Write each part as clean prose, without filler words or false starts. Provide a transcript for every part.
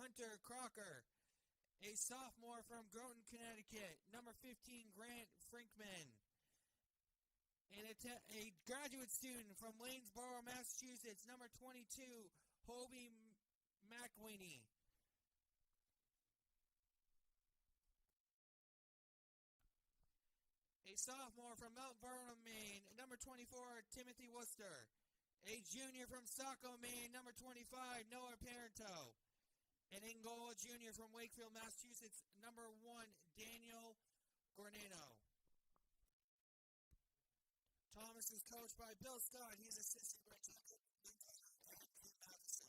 Hunter Crocker. A sophomore from Groton, Connecticut, number 15, Grant Frinkman. And a graduate student from Lanesboro, Massachusetts, number 22, Hobie McWhinney. A sophomore from Mount Vernon, Maine, number 24, Timothy Worcester. A junior from Saco, Maine, number 25, Noah Parento. An Angola junior from Wakefield, Massachusetts, number 1, Daniel Gornano. Thomas is coached by Bill Scott. He's assisted by Tucker Matheson.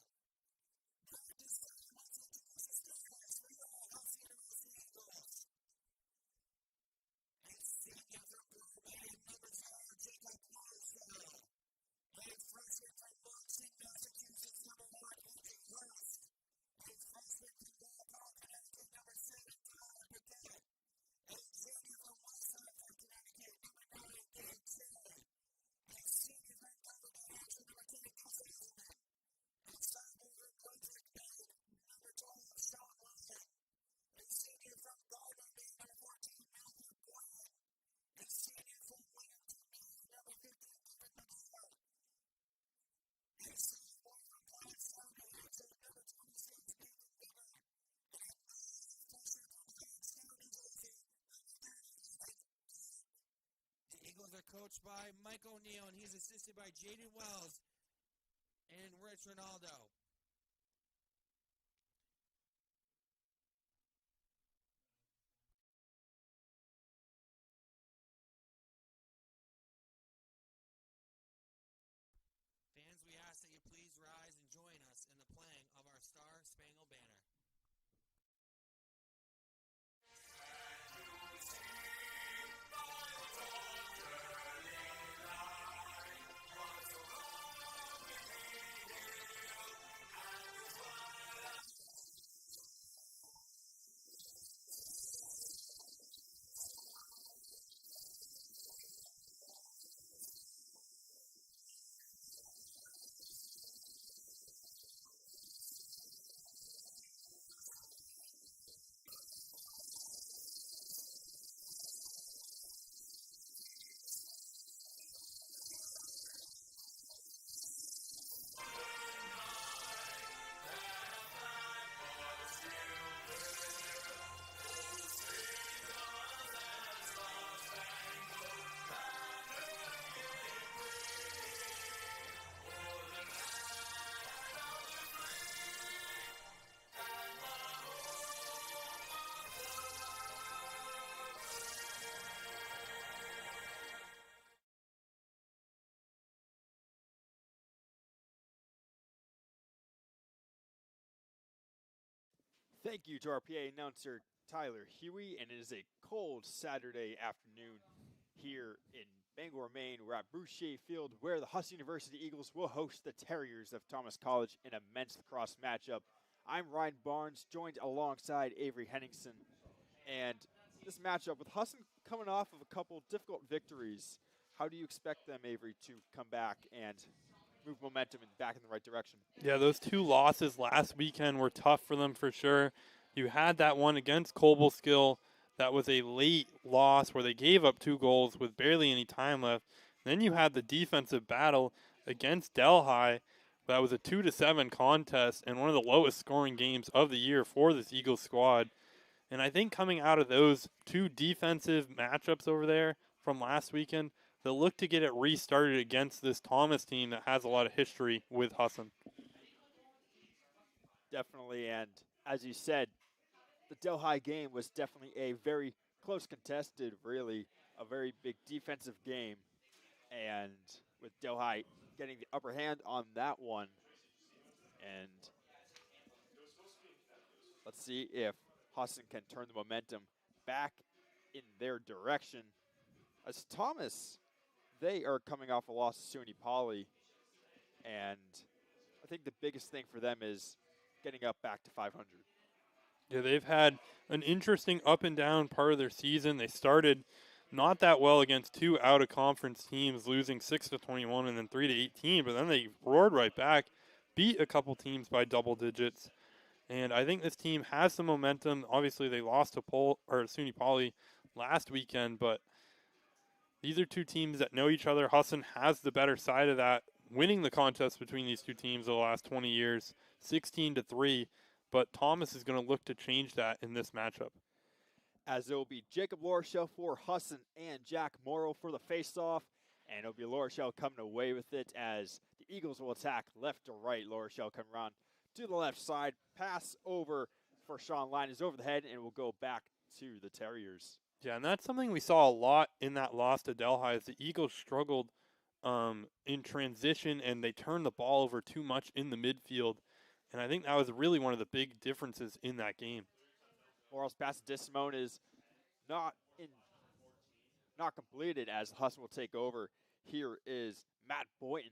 A senior from Maine, number 4, Jacob Marshall. A freshman from Lansing, Massachusetts, number 1, Andrew Hurst. A freshman from Walpole, Connecticut, number 7, Tyler Paquette. A junior from Westside, Connecticut, number 9, Dan Cherry. A senior from Denver, number 10, Gus Hazelman. A sophomore from Brunswick, Maine, number 12, Sean Lyon. A senior from Gardner, Maine, number 14, Matthew Bland. A senior from Williamton, Maine, number 15, David McCall. A sophomore from Plattsburgh, New Hampshire, number 26, Nathan Bieber. And a freshman from Youngstown, New Jersey, number 30, The Eagles are coached by Mike O'Neill, and he's assisted by Jaden Wells and Rich Ronaldo. Fans, we ask that you please rise and join us in the playing of our Star Spangled Banner. Thank you to our PA announcer, Tyler Huey, and it is a cold Saturday afternoon here in Bangor, Maine. We're at Boucher Field, where the Husson University Eagles will host the Terriers of Thomas College in a men's lacrosse matchup. I'm Ryan Barnes, joined alongside Avery Henningsen, and this matchup with Husson coming off of a couple difficult victories. How do you expect them, Avery, to come back and move momentum and back in the right direction? Yeah, those two losses last weekend were tough for them for sure. You had that one against Cobleskill. That was a late loss where they gave up 2 goals with barely any time left. Then you had the defensive battle against Delhi. That was a 2-7 contest and one of the lowest scoring games of the year for this Eagles squad. And I think coming out of those 2 defensive matchups over there from last weekend, they'll look to get it restarted against this Thomas team that has a lot of history with Husson. Definitely, and as you said, the Delhi game was definitely a very close contested, really a very big defensive game, and with Delhi getting the upper hand on that one. And let's see if Husson can turn the momentum back in their direction. As Thomas, they are coming off a loss to SUNY Poly, and I think the biggest thing for them is getting up back to 500. Yeah, they've had an interesting up and down part of their season. They started not that well against 2 out-of-conference teams, losing 6-21 and then 3-18, but then they roared right back, beat a couple teams by double digits. And I think this team has some momentum. Obviously, they lost to SUNY Poly last weekend, but these are two teams that know each other. Husson has the better side of that, winning the contest between these two teams the last 20 years, 16-3. But Thomas is going to look to change that in this matchup. As it will be Jacob Lorschel for Husson and Jack Morrow for the faceoff. And it'll be Lorschel coming away with it as the Eagles will attack left to right. Lorschel coming around to the left side. Pass over for Sean Line is over the head and will go back to the Terriers. Yeah, and that's something we saw a lot in that loss to Delhi is the Eagles struggled in transition and they turned the ball over too much in the midfield. And I think that was really one of the big differences in that game. Morrow's pass to Simone is not completed as Husson will take over. Here is Matt Boynton,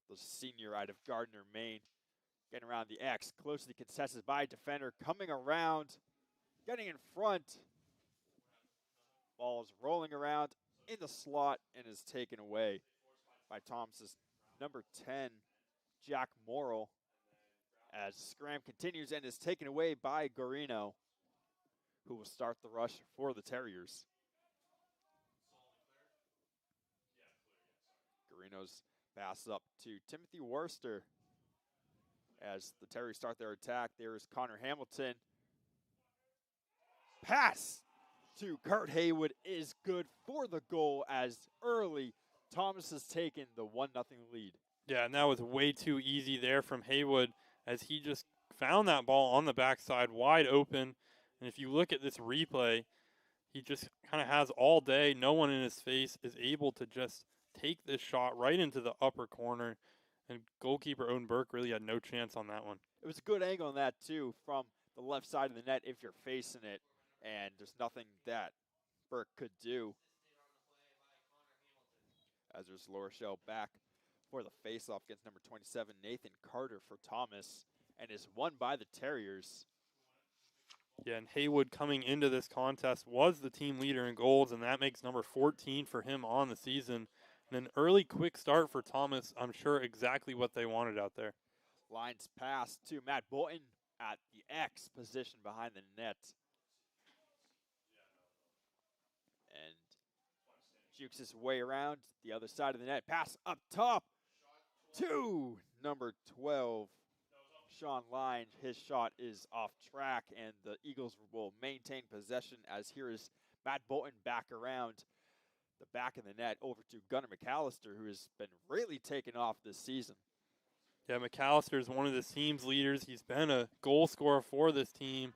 the senior out of Gardner, Maine, getting around the X, closely contested by defender, coming around, getting in front. Ball's rolling around in the slot and is taken away by Thomas's number 10, Jack Morrow, as scram continues and is taken away by Garino, who will start the rush for the Terriers. Garino's pass up to Timothy Worcester as the Terriers start their attack. There is Connor Hamilton. Pass to Kurt Haywood is good for the goal as early Thomas has taken the 1-0 lead. Yeah, and that was way too easy there from Haywood as he just found that ball on the backside wide open. And if you look at this replay, he just kind of has all day, no one in his face, is able to just take this shot right into the upper corner. And goalkeeper Owen Burke really had no chance on that one. It was a good angle on that, too, from the left side of the net if you're facing it. And there's nothing that Burke could do. As there's Lorschel back for the faceoff against number 27, Nathan Carter for Thomas, and is won by the Terriers. Yeah, and Haywood coming into this contest was the team leader in goals, and that makes number 14 for him on the season. And an early quick start for Thomas, I'm sure exactly what they wanted out there. Lines pass to Matt Boynton at the X position behind the net. And jukes his way around the other side of the net. Pass up top to number 12, Sean Line. His shot is off track, and the Eagles will maintain possession as here is Matt Boynton back around the back of the net over to Gunnar McAllister, who has been really taken off this season. Yeah, McAllister is one of the team's leaders. He's been a goal scorer for this team.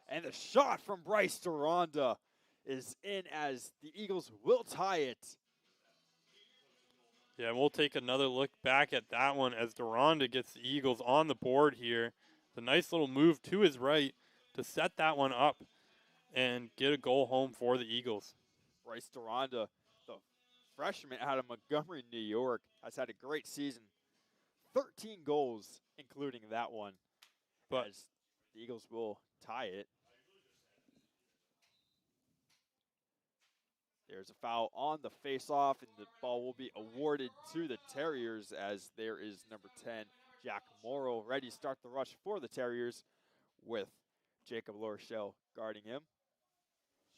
And the shot from Bryce Duranda is in as the Eagles will tie it. Yeah, we'll take another look back at that one as Duranda gets the Eagles on the board here. The nice little move to his right to set that one up and get a goal home for the Eagles. Bryce Duranda, the freshman out of Montgomery, New York, has had a great season. 13 goals, including that one, but as the Eagles will tie it. There's a foul on the face-off, and the ball will be awarded to the Terriers as there is number 10, Jack Morrow, ready to start the rush for the Terriers with Jacob Lorschel guarding him.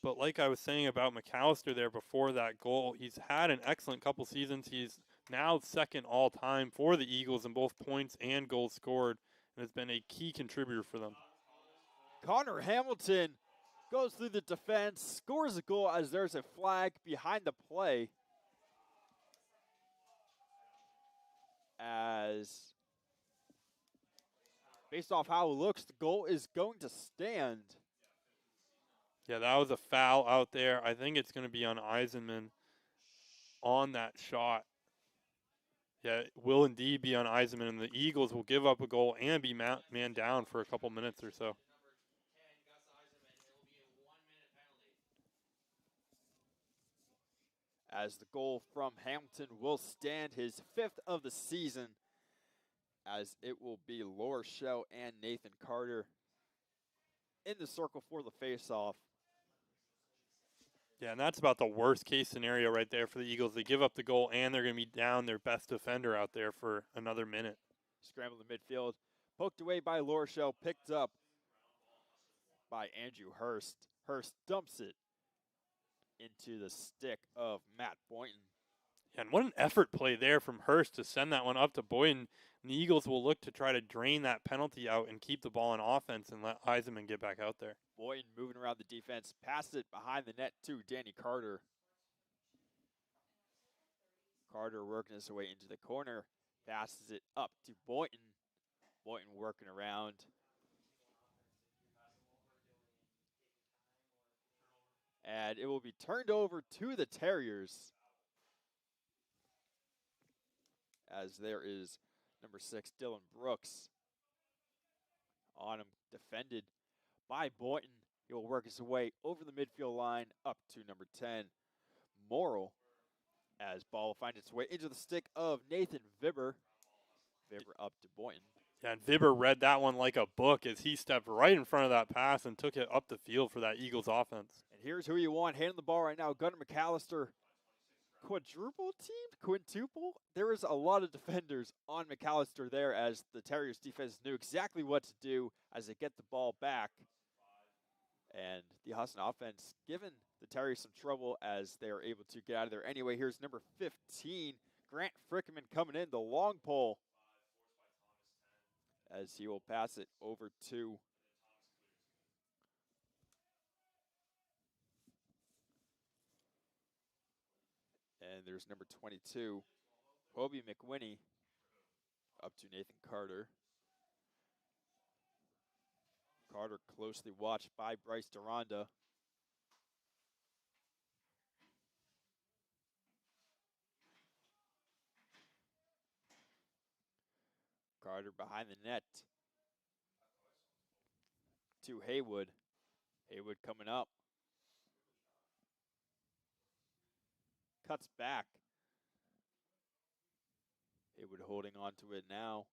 But like I was saying about McAllister there before that goal, he's had an excellent couple seasons. He's now second all-time for the Eagles in both points and goals scored, and has been a key contributor for them. Connor Hamilton goes through the defense, scores a goal as there's a flag behind the play. As, based off how it looks, the goal is going to stand. Yeah, that was a foul out there. I think it's going to be on Eisenman on that shot. Yeah, it will indeed be on Eisenman, and the Eagles will give up a goal and be man down for a couple minutes or so. As the goal from Hamilton will stand, his 5th of the season, as it will be Lorschel and Nathan Carter in the circle for the faceoff. Yeah, and that's about the worst case scenario right there for the Eagles. They give up the goal, and they're going to be down their best defender out there for another minute. Scrambled in midfield, poked away by Lorshell, picked up by Andrew Hurst. Hurst dumps it into the stick of Matt Boynton. And what an effort play there from Hurst to send that one up to Boynton. And the Eagles will look to try to drain that penalty out and keep the ball in offense and let Heisman get back out there. Boynton moving around the defense, passed it behind the net to Danny Carter. Carter working his way into the corner, passes it up to Boynton. Boynton working around. And it will be turned over to the Terriers, as there is number 6, Dylan Brooks, on him, defended by Boynton. He will work his way over the midfield line up to number 10, Morrill, as ball will find its way into the stick of Nathan Vibber. Vibber up to Boynton. Yeah, and Vibber read that one like a book as he stepped right in front of that pass and took it up the field for that Eagles offense. And here's who you want handling the ball right now, Gunnar McAllister. Quadruple teamed? Quintuple? There is a lot of defenders on McAllister there, as the Terriers defense knew exactly what to do as they get the ball back. And the Husson offense giving the Terriers some trouble as they are able to get out of there. Anyway, here's number 15, Grant Frickerman, coming in, the long pole, as he will pass it over to and there's number 22, Hobie McWinney, up to Nathan Carter. Carter closely watched by Bryce Deronda. Carter behind the net to Haywood. Haywood coming up. Cuts back. Haywood holding on to it now.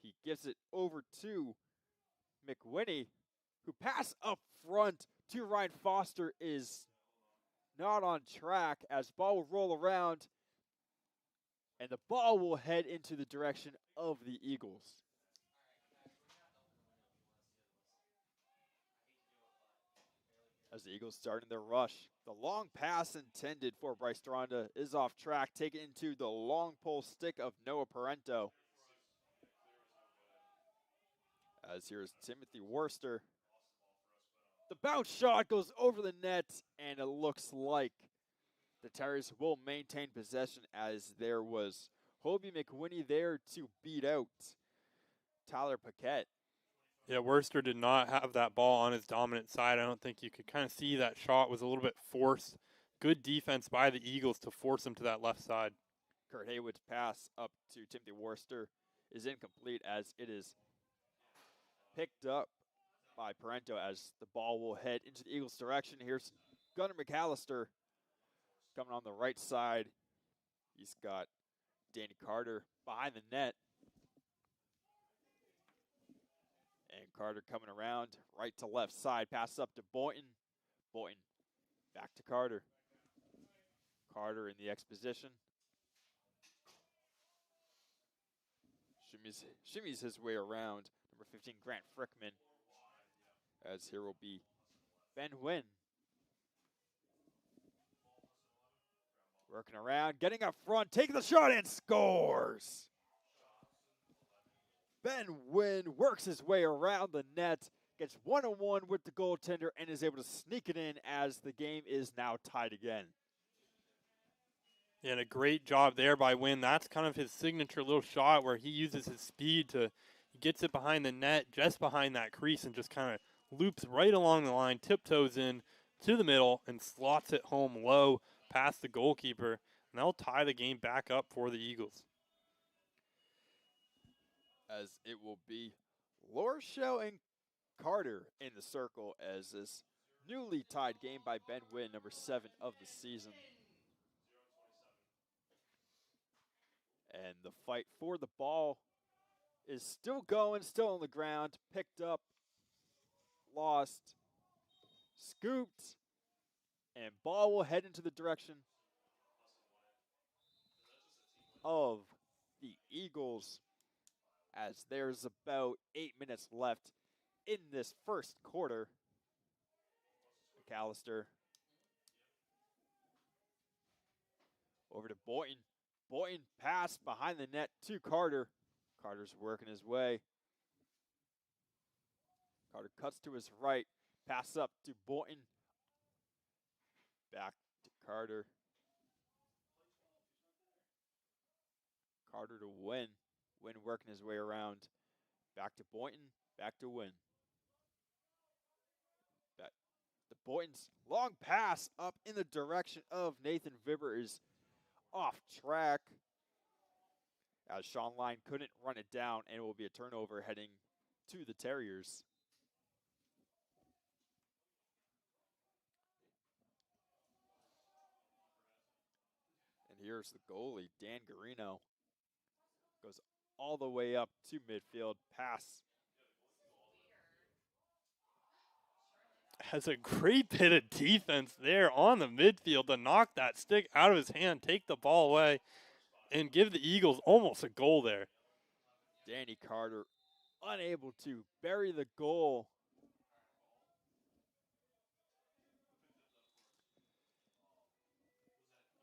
He gives it over to McWinney, who pass up front to Ryan Foster is not on track, as ball will roll around and the ball will head into the direction of the Eagles. As the Eagles starting their rush, the long pass intended for Bryce Deronda is off track, taken into the long pole stick of Noah Parento. As here's Timothy Worcester. The bounce shot goes over the net, and it looks like the Terriers will maintain possession, as there was Hobie McWinney there to beat out Tyler Paquette. Yeah, Worcester did not have that ball on his dominant side. I don't think you could kind of see that shot was a little bit forced. Good defense by the Eagles to force him to that left side. Kurt Haywood's pass up to Timothy Worcester is incomplete, as it is picked up by Parento, as the ball will head into the Eagles' direction. Here's Gunnar McAllister coming on the right side. He's got Danny Carter behind the net. And Carter coming around right to left side. Pass up to Boynton. Boynton back to Carter. Carter in the X position. Shimmies his way around. Number 15, Grant Frickman. As here will be Ben Wynn. Working around, getting up front, taking the shot and scores. Ben Wynn works his way around the net, gets one-on-one with the goaltender, and is able to sneak it in as the game is now tied again. Yeah, and a great job there by Wynn. That's kind of his signature little shot where he uses his speed to he gets it behind the net, just behind that crease, and just kind of loops right along the line, tiptoes in to the middle, and slots it home low past the goalkeeper. And they'll tie the game back up for the Eagles. As it will be Lorshell and Carter in the circle, as this newly tied game by Ben Wynn, number 7 of the season. And the fight for the ball is still going, still on the ground, picked up, lost, scooped, And ball will head into the direction of the Eagles as there's about 8 minutes left in this first quarter. McAllister over to Boynton. Boynton pass behind the net to Carter. Carter's working his way. Carter cuts to his right. Pass up to Boynton. Back to Carter. Carter to Wynn. Wynn working his way around. Back to Boynton. Back to Wynn. Back to Boynton's long pass up in the direction of Nathan Vibber is off track, as Sean Line couldn't run it down, and it will be a turnover heading to the Terriers. And here's the goalie, Dan Garino. Goes all the way up to midfield. Pass. Has a great bit of defense there on the midfield to knock that stick out of his hand, take the ball away, and give the Eagles almost a goal there. Danny Carter unable to bury the goal.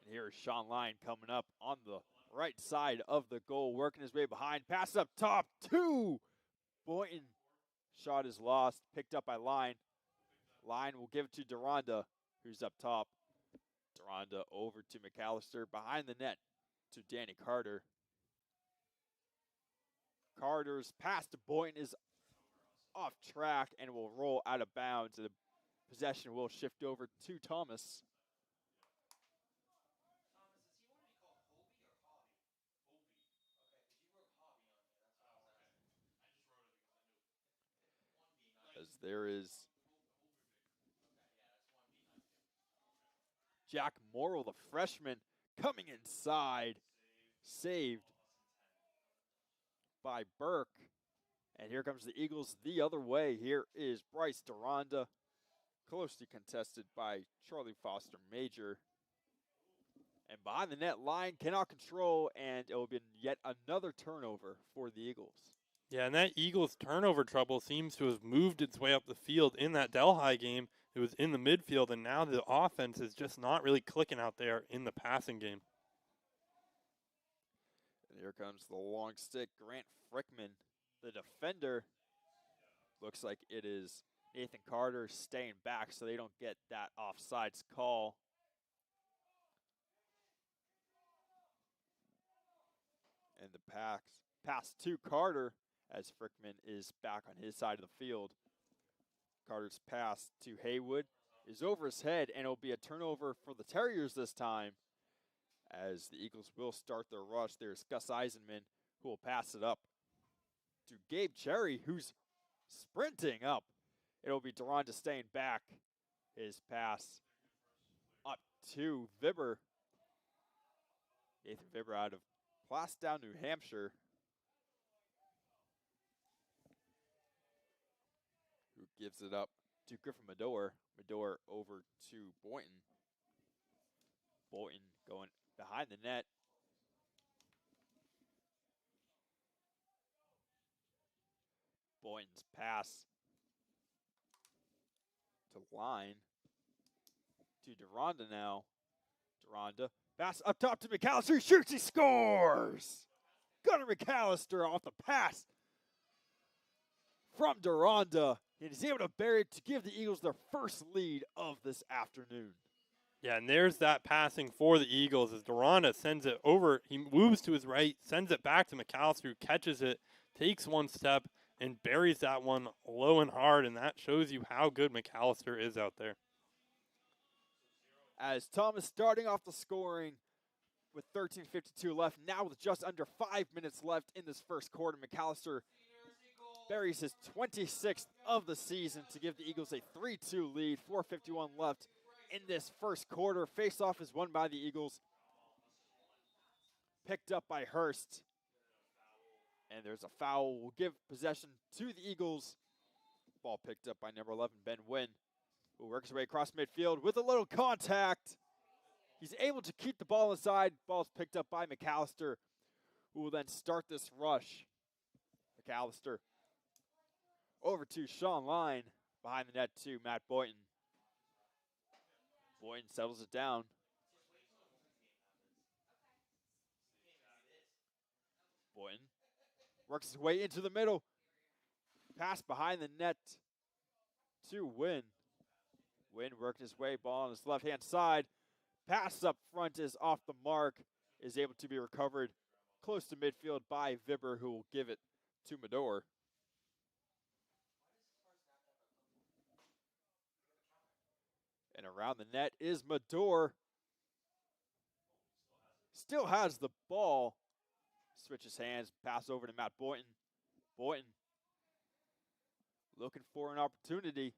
And here's Sean Line coming up on the right side of the goal, working his way behind. Pass up top to Boynton. Shot is lost, picked up by Line. Line will give it to Deronda, who's up top. Deronda over to McAllister, behind the net to Danny Carter. Carter's pass to Boynton is off track and will roll out of bounds. The possession will shift over to Thomas. As there is Jack Morrill, the freshman, coming inside. Saved by Burke. And here comes the Eagles the other way. Here is Bryce Deronda, closely contested by Charlie Foster Major. And behind the net, Line cannot control, and it will be yet another turnover for the Eagles. Yeah, and that Eagles turnover trouble seems to have moved its way up the field. In that Delhi game, it was in the midfield, and now the offense is just not really clicking out there in the passing game. And here comes the long stick, Grant Frickman, the defender. Looks like it is Nathan Carter staying back so they don't get that offsides call. And the pass to Carter as Frickman is back on his side of the field. Carter's pass to Haywood is over his head, and it'll be a turnover for the Terriers this time, as the Eagles will start their rush. There's Gus Eisenman, who will pass it up to Gabe Cherry, who's sprinting up. It'll be Deronda staying back. His pass up to Vibber. Nathan Vibber out of Plastown, New Hampshire, who gives it up to Griffin Medor. Medor over to Boynton. Boynton going behind the net. Boynton's pass to Line to Deronda now. Deronda pass up top to McAllister. He shoots, he scores! Gunnar McAllister off the pass from Deronda. And he's able to bury it to give the Eagles their first lead of this afternoon. Yeah, and there's that passing for the Eagles as Deronda sends it over. He moves to his right, sends it back to McAllister, who catches it, takes one step, and buries that one low and hard, and that shows you how good McAllister is out there. As Thomas starting off the scoring with 13:52 left, now with just under 5 minutes left in this first quarter, McAllister buries his 26th of the season to give the Eagles a 3-2 lead. 4:51 left in this first quarter. Face-off is won by the Eagles. Picked up by Hurst. And there's a foul. We'll give possession to the Eagles. Ball picked up by number 11, Ben Wynn. who works his way across midfield with a little contact. He's able to keep the ball inside. Ball's picked up by McAllister, who will then start this rush. McAllister over to Sean Line. Behind the net to Matt Boynton. Boynton settles it down. Boynton works his way into the middle. Pass behind the net to Wynn. Wynn working his way, ball on his left-hand side. Pass up front is off the mark, is able to be recovered close to midfield by Vibber, who will give it to Medor. And around the net is Medor. Still has the ball. Switches hands, pass over to Matt Boynton. Boynton looking for an opportunity.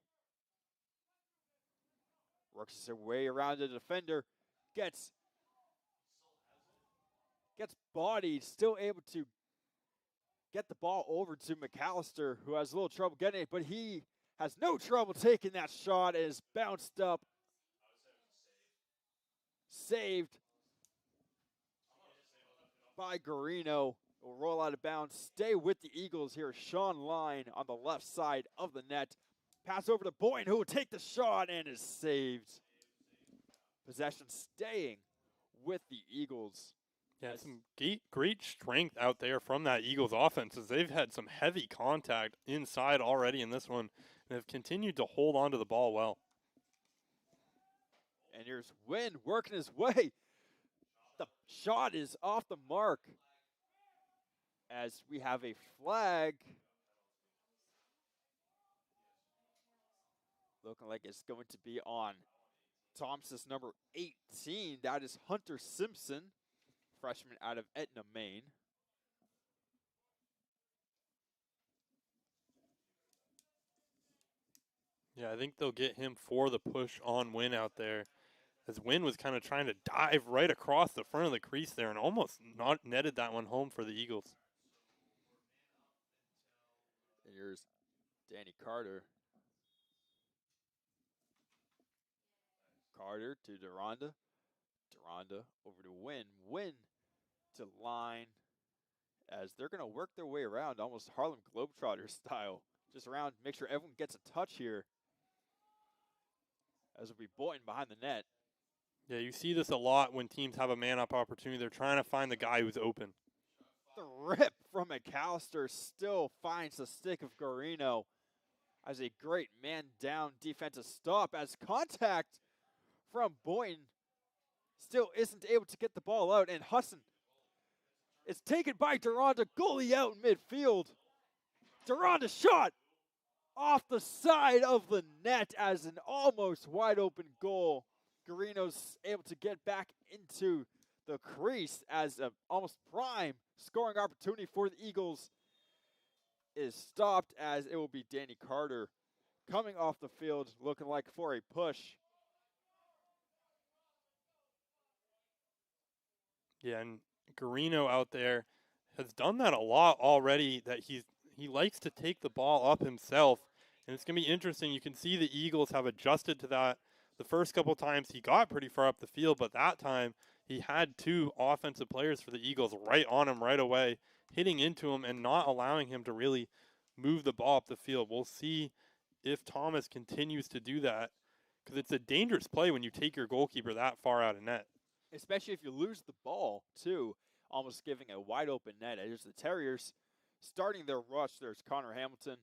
Works his way around the defender. Gets bodied. Still able to get the ball over to McAllister, who has a little trouble getting it, but he has no trouble taking that shot and is bounced up. Saved by Garino. Will roll out of bounds. Stay with the Eagles here. Sean Line on the left side of the net. Pass over to Boynton, who will take the shot and is saved. Possession staying with the Eagles. Yeah, some great strength out there from that Eagles offense, as they've had some heavy contact inside already in this one and have continued to hold on to the ball well. And here's Wynn working his way. The shot is off the mark as we have a flag. Looking like it's going to be on Thompson's number 18. That is Hunter Simpson, freshman out of Etna, Maine. Yeah, I think they'll get him for the push on Wynn out there, as Wynn was kind of trying to dive right across the front of the crease there and almost not netted that one home for the Eagles. And here's Danny Carter. Carter to Deronda. Deronda over to Wynn. Wynn to Line, as they're going to work their way around almost Harlem Globetrotter style. Just around, make sure everyone gets a touch here. As will be Boynton behind the net. Yeah, you see this a lot when teams have a man-up opportunity. They're trying to find the guy who's open. The rip from McAllister still finds the stick of Garino as a great man-down defensive stop, as contact from Boynton still isn't able to get the ball out, and Husson is taken by Deronda, goalie out in midfield. Deronda shot off the side of the net as an almost wide open goal. Garino's able to get back into the crease as an almost prime scoring opportunity for the Eagles is stopped, as it will be Danny Carter coming off the field looking like for a push. Yeah, and Garino out there has done that a lot already, that he likes to take the ball up himself. And it's going to be interesting. You can see the Eagles have adjusted to that. The first couple times he got pretty far up the field, but that time he had two offensive players for the Eagles right on him right away, hitting into him and not allowing him to really move the ball up the field. We'll see if Thomas continues to do that, because it's a dangerous play when you take your goalkeeper that far out of net. Especially if you lose the ball, too, almost giving a wide open net. As the Terriers starting their rush, there's Connor Hamilton,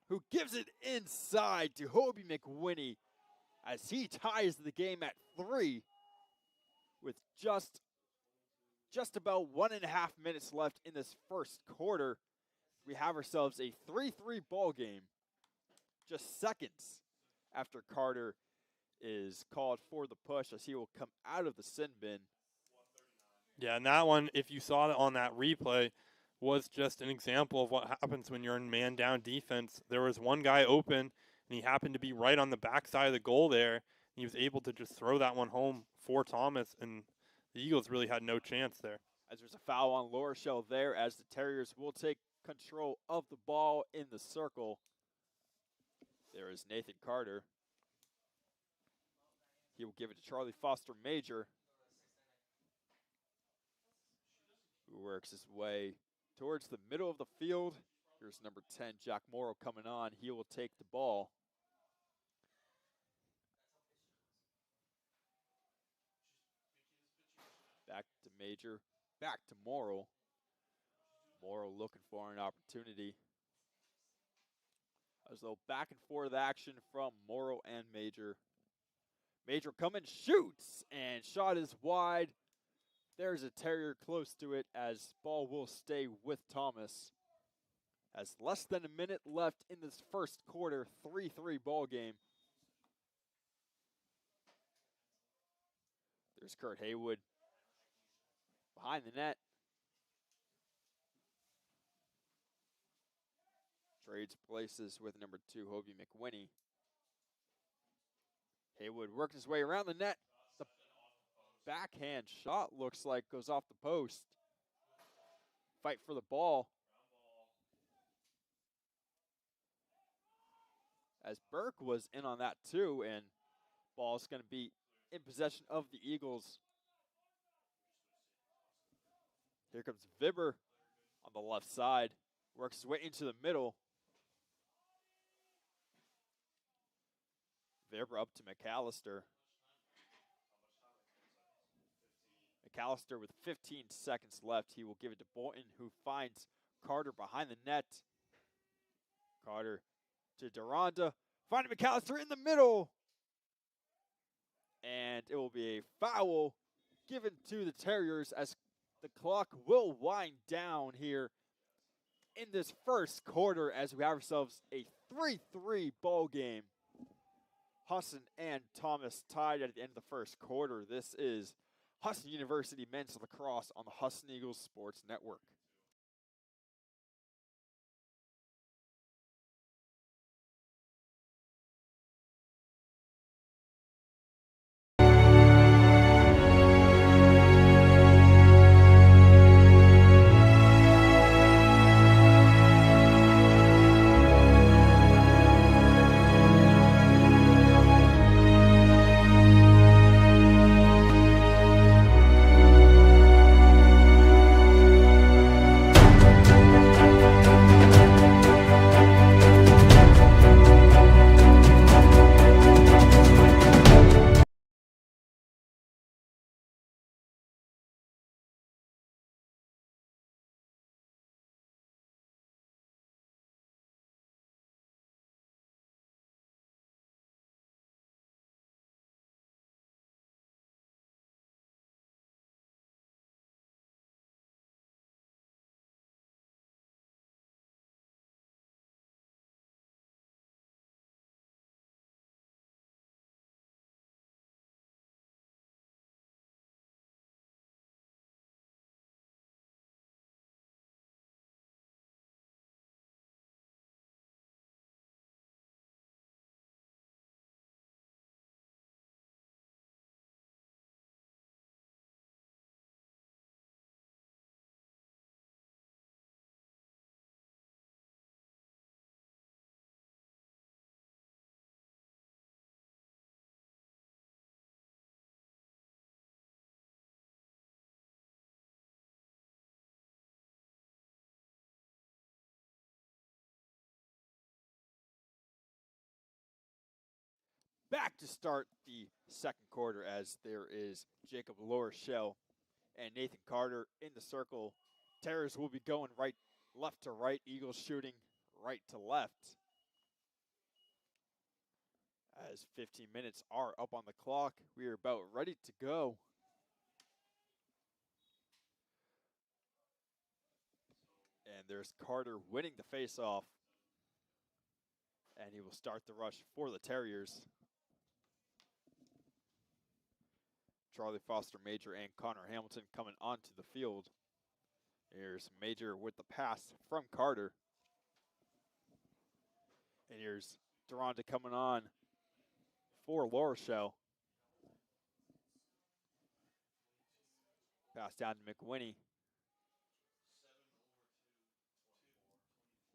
who gives it inside to Hobie McWhinney as he ties the game at 3 with just about 1.5 minutes left in this first quarter. We have ourselves a 3-3 ball game, just seconds after Carter is called for the push, as he will come out of the sin bin. Yeah, and that one, if you saw it on that replay, was just an example of what happens when you're in man-down defense. There was one guy open, and he happened to be right on the backside of the goal there. And he was able to just throw that one home for Thomas, and the Eagles really had no chance there. As there's a foul on La Rochelle there, as the Terriers will take control of the ball in the circle. There is Nathan Carter. He will give it to Charlie Foster Major, who works his way towards the middle of the field. Here's number 10, Jack Morrow, coming on. He will take the ball. Back to Major, back to Morrow. Morrow looking for an opportunity. As though back and forth action from Morrow and Major. Major coming, shoots, and shot is wide. There's a Terrier close to it as ball will stay with Thomas. As less than a minute left in this first quarter, 3-3 ball game. There's Kurt Haywood behind the net. Trades places with number 2, Hobie McWinney. Haywood works his way around the net. The backhand shot looks like goes off the post. Fight for the ball. As Burke was in on that too, and ball's going to be in possession of the Eagles. Here comes Vibber on the left side. Works his way into the middle. Vibber up to McAllister. McAllister with 15 seconds left. He will give it to Bolton, who finds Carter behind the net. Carter to Duranda. Finding McAllister in the middle. And it will be a foul given to the Terriers as the clock will wind down here in this first quarter as we have ourselves a 3-3 ball game. Husson and Thomas tied at the end of the first quarter. This is Husson University Men's Lacrosse on the Husson Eagles Sports Network. Back to start the second quarter as there is Jacob Lorshell and Nathan Carter in the circle. Terriers will be going left to right. Eagles shooting right to left. As 15 minutes are up on the clock, we are about ready to go. And there's Carter winning the faceoff. And he will start the rush for the Terriers. Charlie Foster Major and Connor Hamilton coming onto the field. Here's Major with the pass from Carter. And here's Duranda coming on for Lorshell. Pass down to McWinney.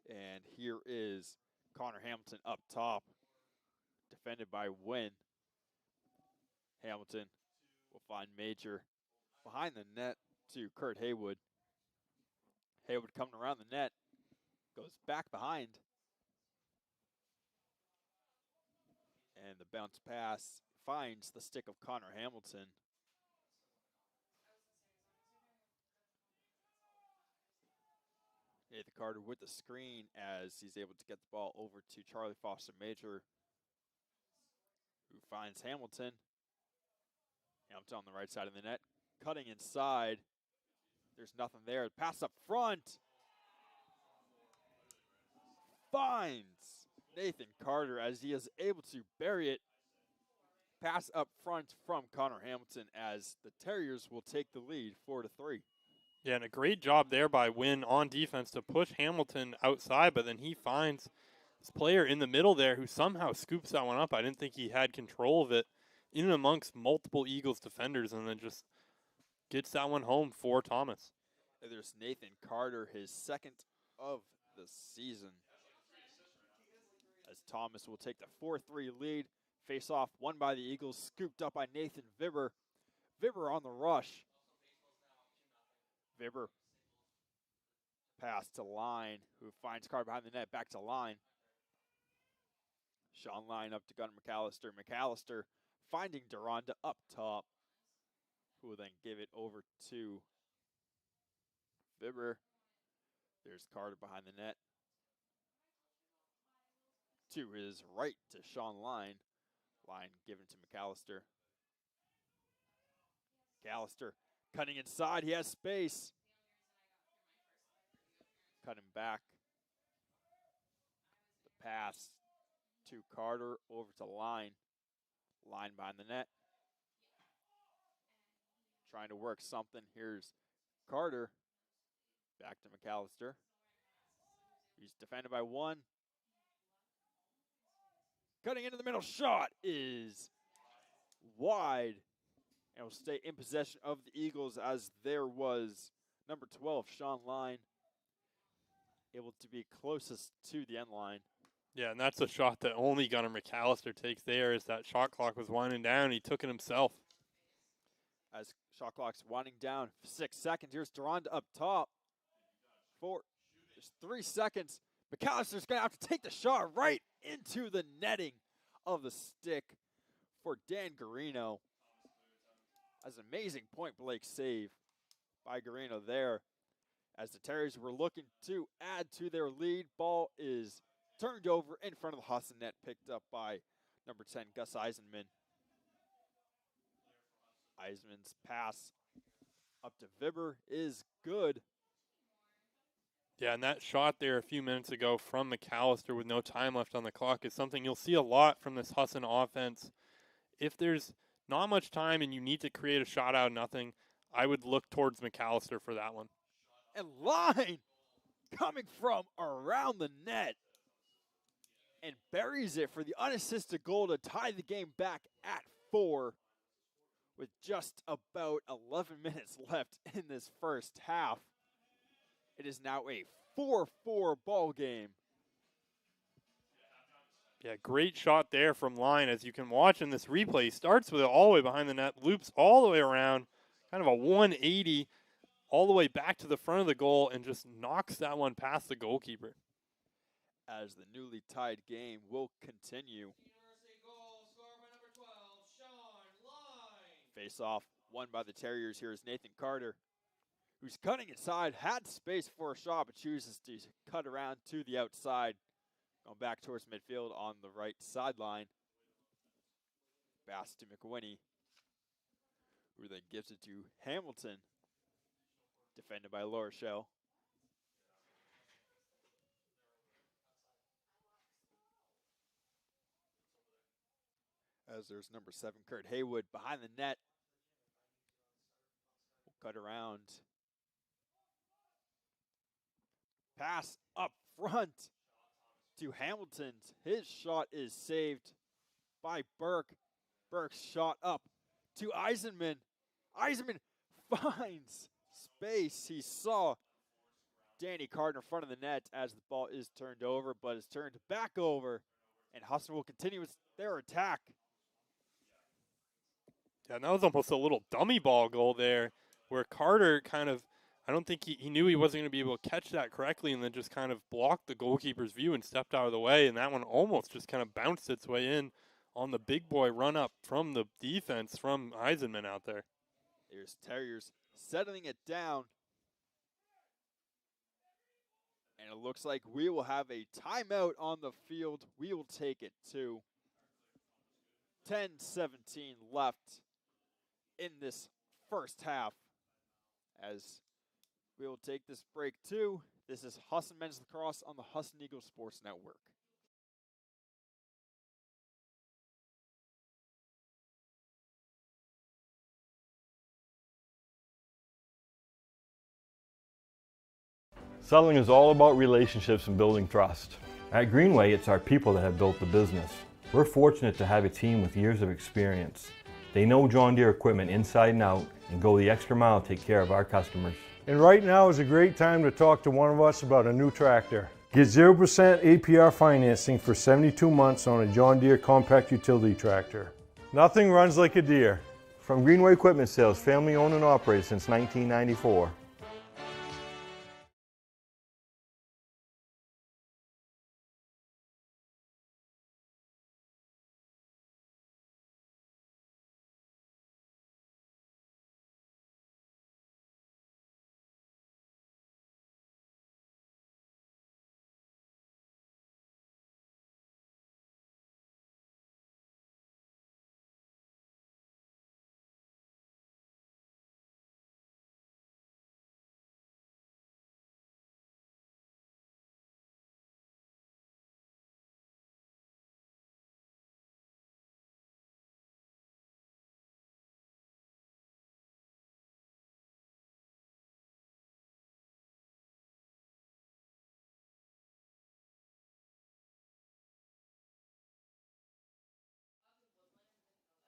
And here is Connor Hamilton up top. Defended by Wynn. Hamilton will find Major behind the net to Kurt Haywood. Haywood coming around the net, goes back behind. And the bounce pass finds the stick of Connor Hamilton. Nathan Carter with the screen as he's able to get the ball over to Charlie Foster Major, who finds Hamilton. Hamilton on the right side of the net, cutting inside. There's nothing there. Pass up front. Finds Nathan Carter as he is able to bury it. Pass up front from Connor Hamilton as the Terriers will take the lead 4-3. Yeah, and a great job there by Wynn on defense to push Hamilton outside, but then he finds this player in the middle there who somehow scoops that one up. I didn't think he had control of it in and amongst multiple Eagles defenders, and then just gets that one home for Thomas. And there's Nathan Carter, his second of the season, as Thomas will take the 4-3 lead. Face off won by the Eagles, scooped up by Nathan Vibber. Vibber on the rush. Vibber pass to Line, who finds Carter behind the net, back to Line. Sean Line up to Gunnar McAllister. McAllister finding Deronda up top, who will then give it over to Vibber. There's Carter behind the net. To his right to Sean Line. Line given to McAllister. McAllister cutting inside. He has space. Cutting back. The pass to Carter over to Line. Line behind the net. Trying to work something. Here's Carter. Back to McAllister. He's defended by one. Cutting into the middle. Shot is wide. And will stay in possession of the Eagles as there was number 12, Sean Line, able to be closest to the end line. Yeah, and that's a shot that only Gunnar McAllister takes there as that shot clock was winding down. He took it himself. As shot clock's winding down, 6 seconds. Here's Deronda up top. There's 3 seconds. McAllister's going to have to take the shot right into the netting of the stick for Dan Garino. As an amazing point-blank save by Garino there. As the Terriers were looking to add to their lead, ball is turned over in front of the Husson net, picked up by number 10, Gus Eisenman. Eisenman's pass up to Vibber is good. Yeah, and that shot there a few minutes ago from McAllister with no time left on the clock is something you'll see a lot from this Husson offense. If there's not much time and you need to create a shot out of nothing, I would look towards McAllister for that one. And Line coming from around the net and buries it for the unassisted goal to tie the game back at 4 with just about 11 minutes left in this first half. It is now a 4-4 ball game. Yeah, great shot there from Line. As you can watch in this replay, starts with it all the way behind the net, loops all the way around, kind of a 180 all the way back to the front of the goal and just knocks that one past the goalkeeper. As the newly tied game will continue. Face off won by the Terriers. Here is Nathan Carter, who's cutting inside, had space for a shot, but chooses to cut around to the outside. Going back towards midfield on the right sideline. Pass to McWhinney, who then gives it to Hamilton. Defended by La Rochelle. As there's number 7, Kurt Haywood, behind the net. We'll cut around. Pass up front to Hamilton. His shot is saved by Burke. Burke's shot up to Eisenman. Eisenman finds space. He saw Danny Carter in front of the net as the ball is turned over, but is turned back over. And Husson will continue with their attack. Yeah, that was almost a little dummy ball goal there where Carter kind of, I don't think he knew he wasn't going to be able to catch that correctly and then just kind of blocked the goalkeeper's view and stepped out of the way. And that one almost just kind of bounced its way in on the big boy run up from the defense from Eisenman out there. There's Terriers settling it down. And it looks like we will have a timeout on the field. We will take it to 10-17 left in this first half as we will take this break too. This is Husson Men's Lacrosse on the Husson Eagles Sports Network. Selling is all about relationships and building trust. At Greenway, it's our people that have built the business. We're fortunate to have a team with years of experience. They know John Deere equipment inside and out and go the extra mile to take care of our customers. And right now is a great time to talk to one of us about a new tractor. Get 0% APR financing for 72 months on a John Deere compact utility tractor. Nothing runs like a Deere. From Greenway Equipment Sales, family owned and operated since 1994.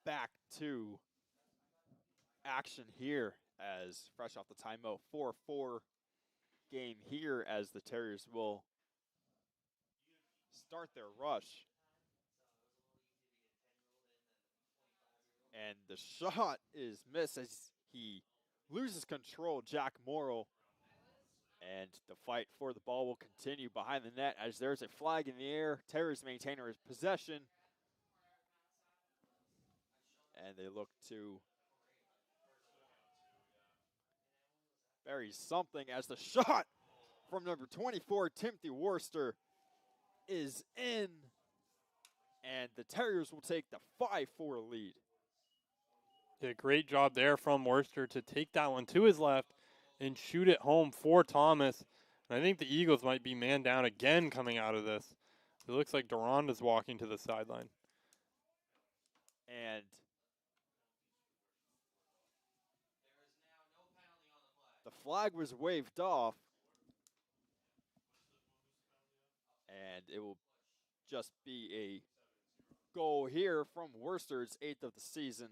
Back to action here as fresh off the timeout, 4-4 game here as the Terriers will start their rush. And the shot is missed as he loses control, Jack Morrow. And the fight for the ball will continue behind the net as there's a flag in the air. Terriers maintain his possession. And they look to bury something as the shot from number 24, Timothy Worcester, is in. And the Terriers will take the 5-4 lead. Yeah, great job there from Worcester to take that one to his left and shoot it home for Thomas. And I think the Eagles might be man down again coming out of this. It looks like Duranda's walking to the sideline. And the flag was waved off. And it will just be a goal here from Worcester's 8th of the season.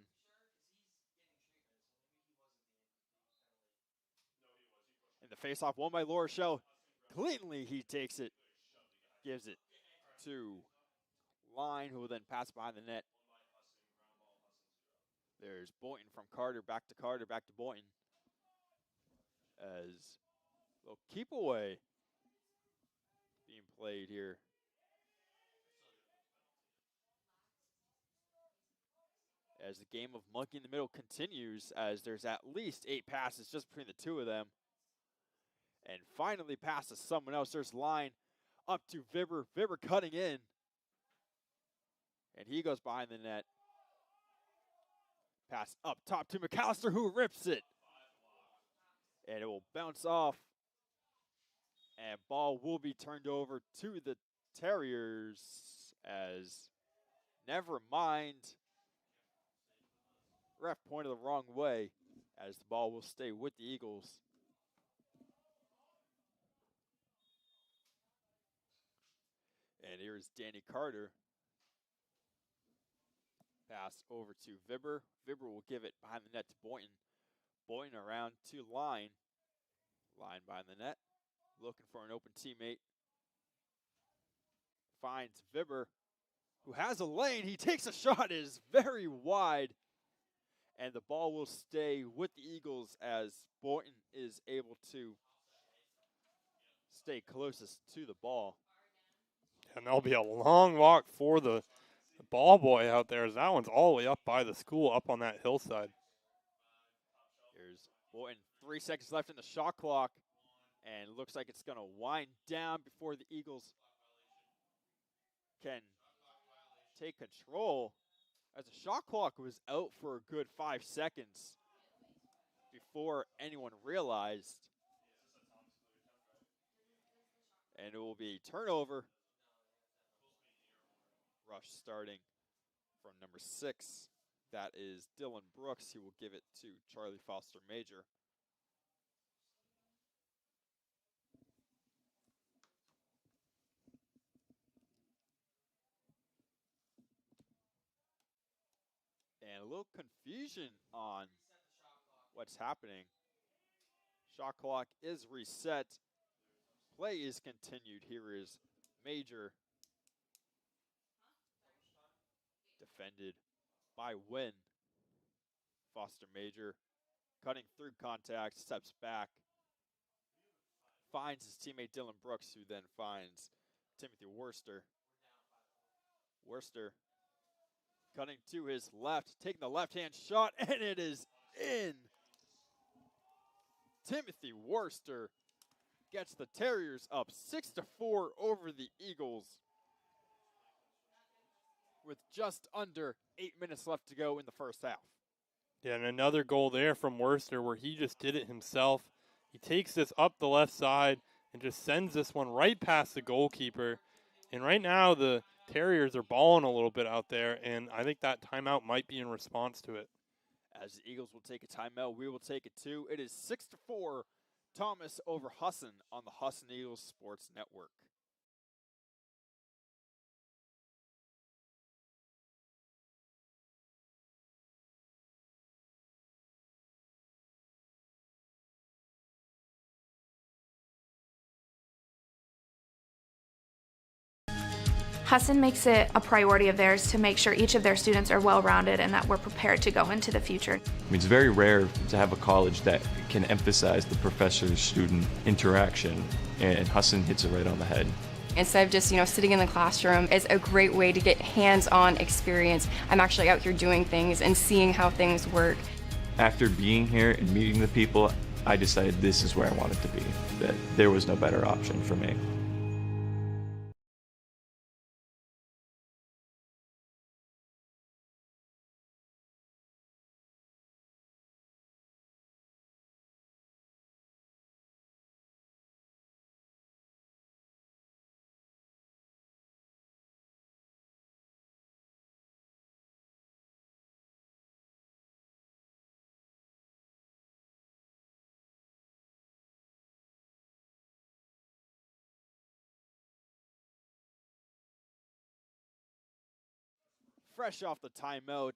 And the faceoff won by La Rochelle. Cleanly, he takes it, gives it to Line, who will then pass behind the net. There's Boynton from Carter, back to Boynton. As a little keep away being played here. As the game of monkey in the middle continues, as there's at least 8 passes just between the two of them. And finally passes someone else. There's Line up to Vibber. Vibber cutting in. And he goes behind the net. Pass up top to McAllister, who rips it. And it will bounce off. And ball will be turned over to the Terriers as never mind. Ref pointed the wrong way as the ball will stay with the Eagles. And here is Danny Carter. Pass over to Vibber. Vibber will give it behind the net to Boynton. Boynton around to Line. Line behind the net. Looking for an open teammate. Finds Vibber, who has a lane. He takes a shot. It is very wide. And the ball will stay with the Eagles as Boynton is able to stay closest to the ball. And there'll be a long walk for the ball boy out there, as that one's all the way up by the school, up on that hillside. Here's Boynton. 3 seconds left in the shot clock. And it looks like it's going to wind down before the Eagles can take control, as the shot clock was out for a good 5 seconds before anyone realized. And it will be turnover. Rush starting from number 6. That is Dylan Brooks. He will give it to Charlie Foster Major. And a little confusion on what's happening. Shot clock is reset. Play is continued. Here is Major. Defended by Wynn. Foster Major cutting through contact, steps back, finds his teammate Dylan Brooks, who then finds Timothy Worster. Worster cutting to his left, taking the left-hand shot, and it is in. Timothy Worster gets the Terriers up 6-4 over the Eagles with just under 8 minutes left to go in the first half. Yeah, and another goal there from Worster where he just did it himself. He takes this up the left side and just sends this one right past the goalkeeper. And right now the Terriers are balling a little bit out there, and I think that timeout might be in response to it. As the Eagles will take a timeout, we will take it too. It is 6-4, Thomas over Husson on the Husson Eagles Sports Network. Husson makes it a priority of theirs to make sure each of their students are well-rounded and that we're prepared to go into the future. I mean, it's very rare to have a college that can emphasize the professor-student interaction, and Husson hits it right on the head. Instead of just, sitting in the classroom, it's a great way to get hands-on experience. I'm actually out here doing things and seeing how things work. After being here and meeting the people, I decided this is where I wanted to be, that there was no better option for me. Fresh off the timeout,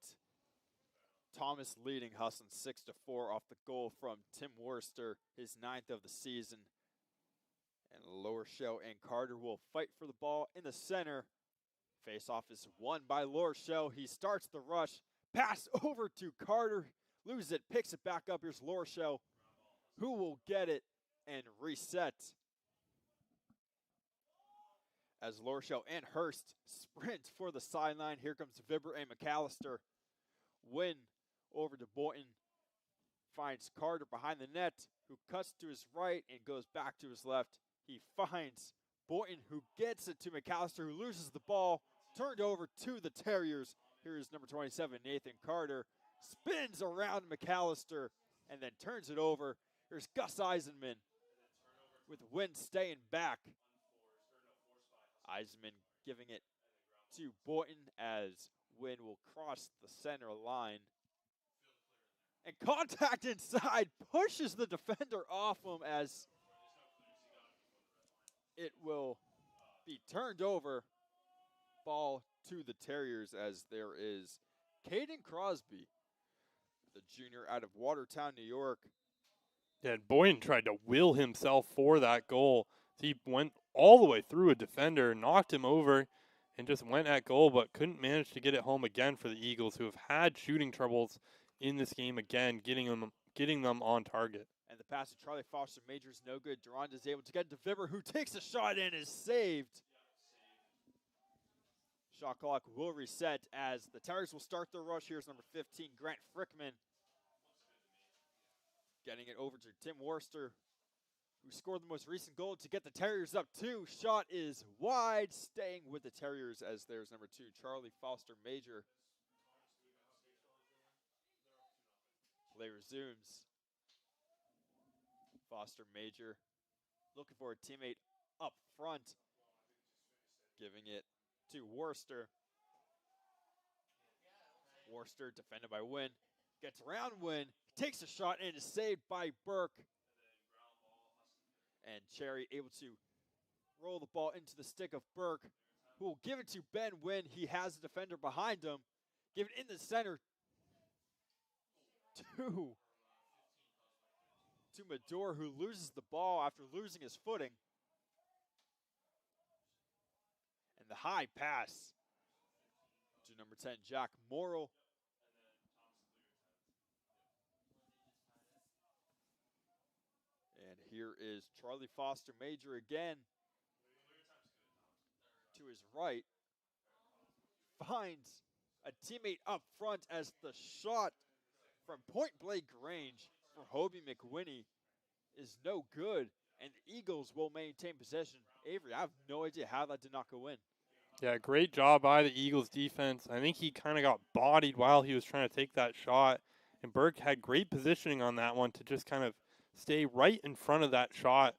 Thomas leading Husson 6-4 off the goal from Tim Worster, his 9th of the season. And Lowershell and Carter will fight for the ball in the center. Face-off is won by Lowershell. He starts the rush. Pass over to Carter. Loses it, picks it back up. Here's Lowershell, who will get it and reset. As Lowershell and Hurst sprint for the sideline. Here comes Vibber and McAllister. Wynn over to Boynton. Finds Carter behind the net, who cuts to his right and goes back to his left. He finds Boynton, who gets it to McAllister, who loses the ball. Turned over to the Terriers. Here is number 27, Nathan Carter. Spins around McAllister and then turns it over. Here's Gus Eisenman with Wynn staying back. Eisenman giving it to Boynton as Wynn will cross the center line. And contact inside pushes the defender off him as it will be turned over. Ball to the Terriers as there is Caden Crosby, the junior out of Watertown, New York. Yeah, and Boynton tried to will himself for that goal. He went all the way through a defender, knocked him over, and just went at goal, but couldn't manage to get it home again for the Eagles, who have had shooting troubles in this game again, getting them on target. And the pass to Charlie Foster Major is no good. Durand is able to get to Vibber, who takes a shot and is saved. Shot clock will reset as the Terriers will start their rush. Here's number 15, Grant Frickman. Getting it over to Tim Worcester, who scored the most recent goal to get the Terriers up 2. Shot is wide, staying with the Terriers as there's number 2, Charlie Foster Major. Play resumes. Foster Major looking for a teammate up front, giving it to Worcester. Worcester defended by Wynn, gets around Wynn, takes a shot and is saved by Burke. And Cherry able to roll the ball into the stick of Burke, who will give it to Ben Wynn. He has a defender behind him. Give it in the center to Mador, who loses the ball after losing his footing. And the high pass to number 10, Jack Morrill. And here is Charlie Foster Major again. To his right. Finds a teammate up front as the shot from point-blank range for Hobie McWhinney is no good, and the Eagles will maintain possession. Avery, I have no idea how that did not go in. Yeah, great job by the Eagles defense. I think he kind of got bodied while he was trying to take that shot, and Burke had great positioning on that one to just kind of stay right in front of that shot,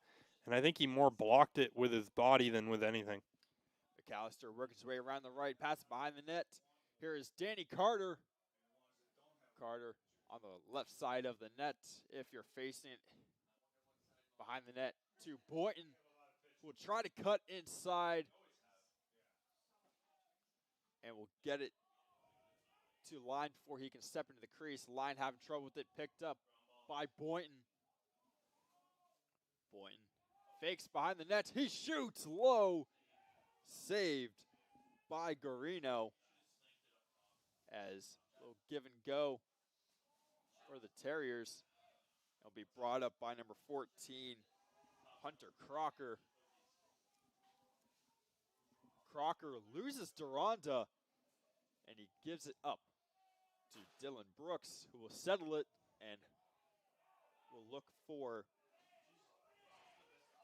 and I think he more blocked it with his body than with anything. McAllister working his way around the right, pass behind the net. Here is Danny Carter. Carter on the left side of the net if you're facing it behind the net to Boynton, who will try to cut inside and will get it to Line before he can step into the crease. Line having trouble with it, picked up by Boynton. Boynton fakes behind the net. He shoots low. Saved by Garino as a little give and go for the Terriers. It'll be brought up by number 14, Hunter Crocker. Crocker loses Duranda, and he gives it up to Dylan Brooks, who will settle it and will look for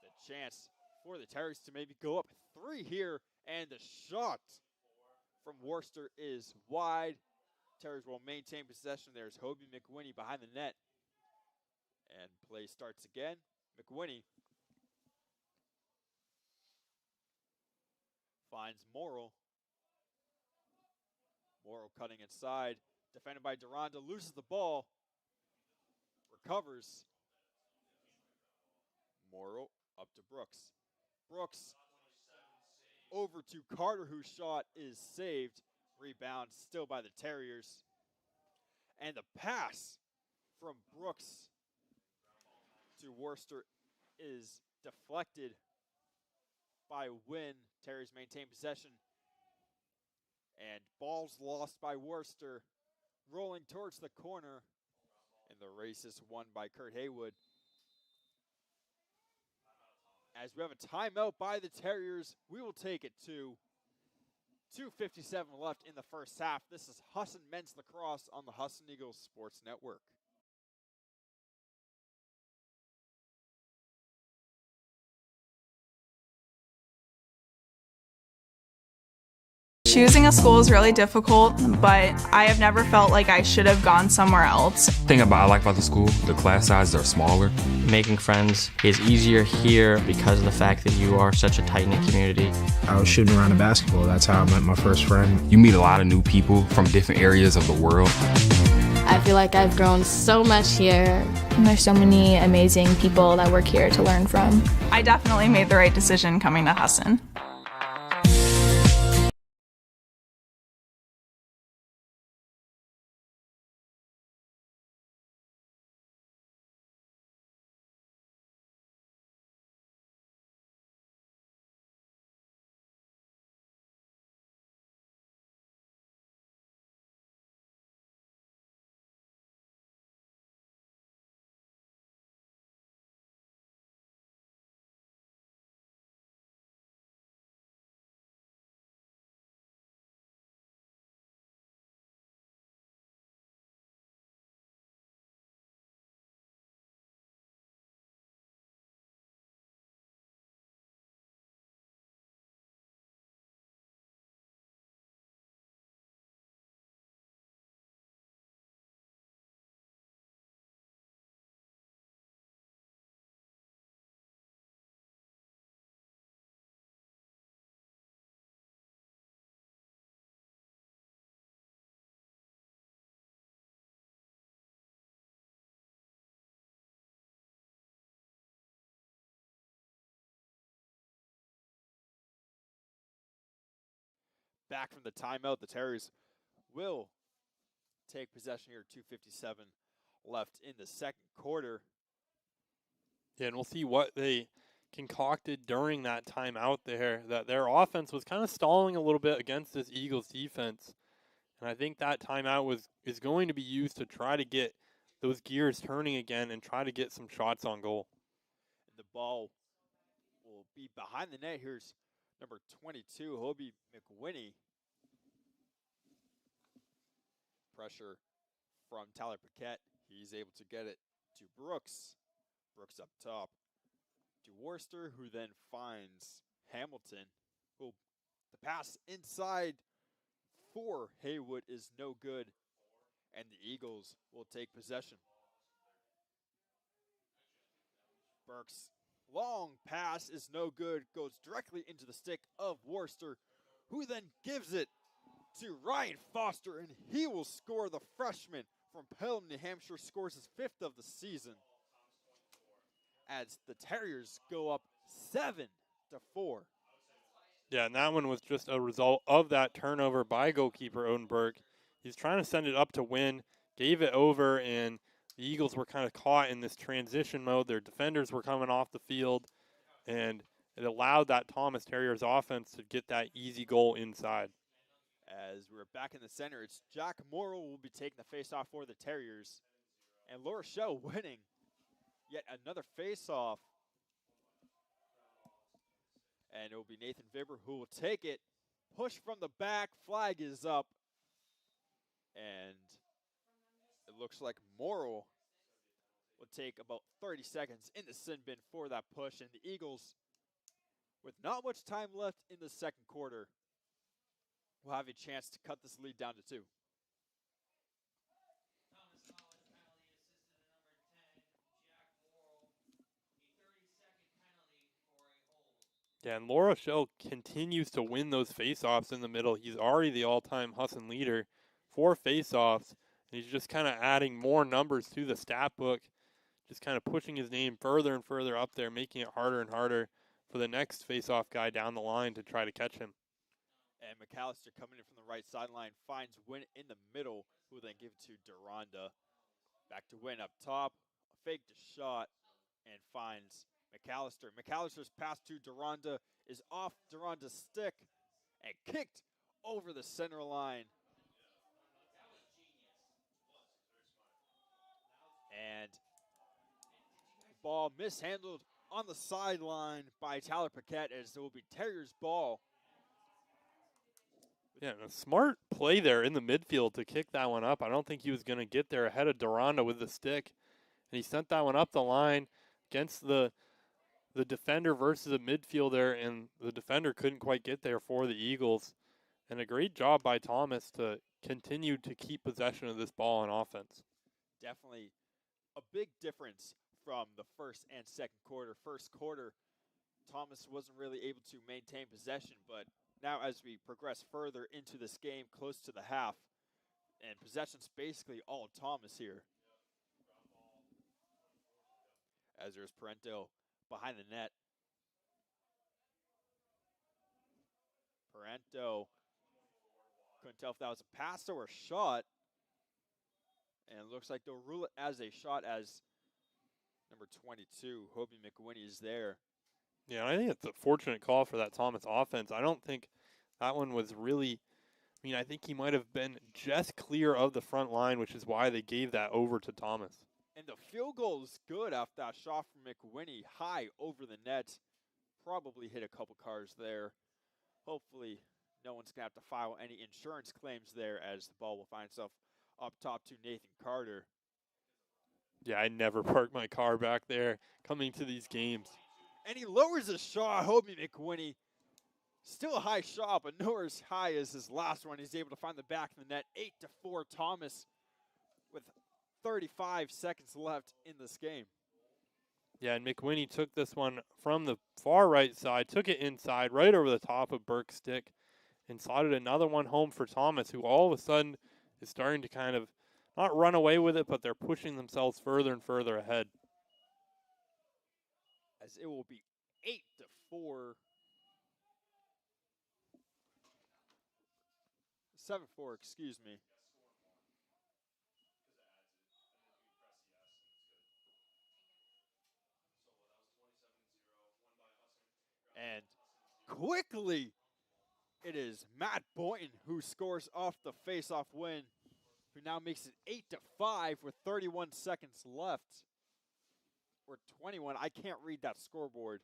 the chance for the Terriers to maybe go up 3 here, and the shot from Worcester is wide. Terriers will maintain possession. There's Hobie McWhinney behind the net, and play starts again. McWhinney finds Morrill. Morrill cutting inside, defended by Duranda, loses the ball, recovers. Morrill up to Brooks. Brooks over to Carter, whose shot is saved. Rebound still by the Terriers. And the pass from Brooks to Worcester is deflected by Wynn. Terriers maintain possession. And ball's lost by Worcester. Rolling towards the corner. And the race is won by Kurt Haywood. As we have a timeout by the Terriers, we will take it to 2:57 left in the first half. This is Husson Men's Lacrosse on the Husson Eagles Sports Network. Choosing a school is really difficult, but I have never felt like I should have gone somewhere else. The thing I like about the school, the class sizes are smaller. Making friends is easier here because of the fact that you are such a tight-knit community. I was shooting around a basketball. That's how I met my first friend. You meet a lot of new people from different areas of the world. I feel like I've grown so much here. And there's so many amazing people that work here to learn from. I definitely made the right decision coming to Husson. back from the timeout. The Terriers will take possession here. 2:57 left in the second quarter. Yeah, and we'll see what they concocted during that timeout there. That their offense was kind of stalling a little bit against this Eagles defense. And I think that timeout is going to be used to try to get those gears turning again and try to get some shots on goal. The ball will be behind the net. Here's number 22, Hobie McWinney. Pressure from Tyler Paquette. He's able to get it to Brooks. Brooks up top to Worcester, who then finds Hamilton. Who the pass inside for Haywood is no good, and the Eagles will take possession. Burke's long pass is no good, goes directly into the stick of Worcester, who then gives it to Ryan Foster, and he will score. The freshman from Pelham, New Hampshire, scores his 5th of the season as the Terriers go up 7-4. Yeah, and that one was just a result of that turnover by goalkeeper Odin Burke. He's trying to send it up to win, gave it over, and the Eagles were kind of caught in this transition mode. Their defenders were coming off the field, and it allowed that Thomas Terriers offense to get that easy goal inside. As we're back in the center, it's Jack Morrow will be taking the faceoff for the Terriers, and Laura Shell winning yet another faceoff. And it will be Nathan Vibber who will take it. Push from the back. Flag is up. And it looks like Morrow will take about 30 seconds in the sin bin for that push. And the Eagles, with not much time left in the second quarter, will have a chance to cut this lead down to 2. Yeah, and Laura Shell continues to win those faceoffs in the middle. He's already the all-time Husson leader for faceoffs, and he's just kind of adding more numbers to the stat book, just kind of pushing his name further and further up there, making it harder and harder for the next faceoff guy down the line to try to catch him. And McAllister coming in from the right sideline finds Wynn in the middle, who will then give it to Duranda. Back to Wynn up top, faked a shot, and finds McAllister. McAllister's pass to Duranda is off Duranda's stick and kicked over the center line. And ball mishandled on the sideline by Tyler Paquette as it will be Terriers' ball. Yeah, and a smart play there in the midfield to kick that one up. I don't think he was going to get there ahead of Duranda with the stick. And he sent that one up the line against the defender versus the midfielder, and the defender couldn't quite get there for the Eagles. And a great job by Thomas to continue to keep possession of this ball in offense. Definitely a big difference from the first and second quarter. First quarter, Thomas wasn't really able to maintain possession, but now as we progress further into this game, close to the half, and possession's basically all Thomas here. As there's Parento behind the net. Parento couldn't tell if that was a pass or a shot. And it looks like they'll rule it as a shot as number 22, Hobie McWinney, is there. Yeah, I think it's a fortunate call for that Thomas offense. I don't think that one was really, I think he might have been just clear of the front line, which is why they gave that over to Thomas. And the field goal is good after that shot from McWinney, high over the net. Probably hit a couple cars there. Hopefully no one's going to have to file any insurance claims there as the ball will find itself up top to Nathan Carter. Yeah, I never park my car back there coming to these games. And he lowers his shot, Hobie McWinney. Still a high shot, but nowhere as high as his last one. He's able to find the back of the net. 8-4 Thomas with 35 seconds left in this game. Yeah, and McWinney took this one from the far right side, took it inside, right over the top of Burke's stick, and slotted another one home for Thomas, who all of a sudden is starting to kind of not run away with it, but they're pushing themselves further and further ahead. As it will be 8-4. 7-4, excuse me. And quickly, it is Matt Boynton who scores off the face-off win, who now makes it 8-5 with 31 seconds left. Or 21. I can't read that scoreboard.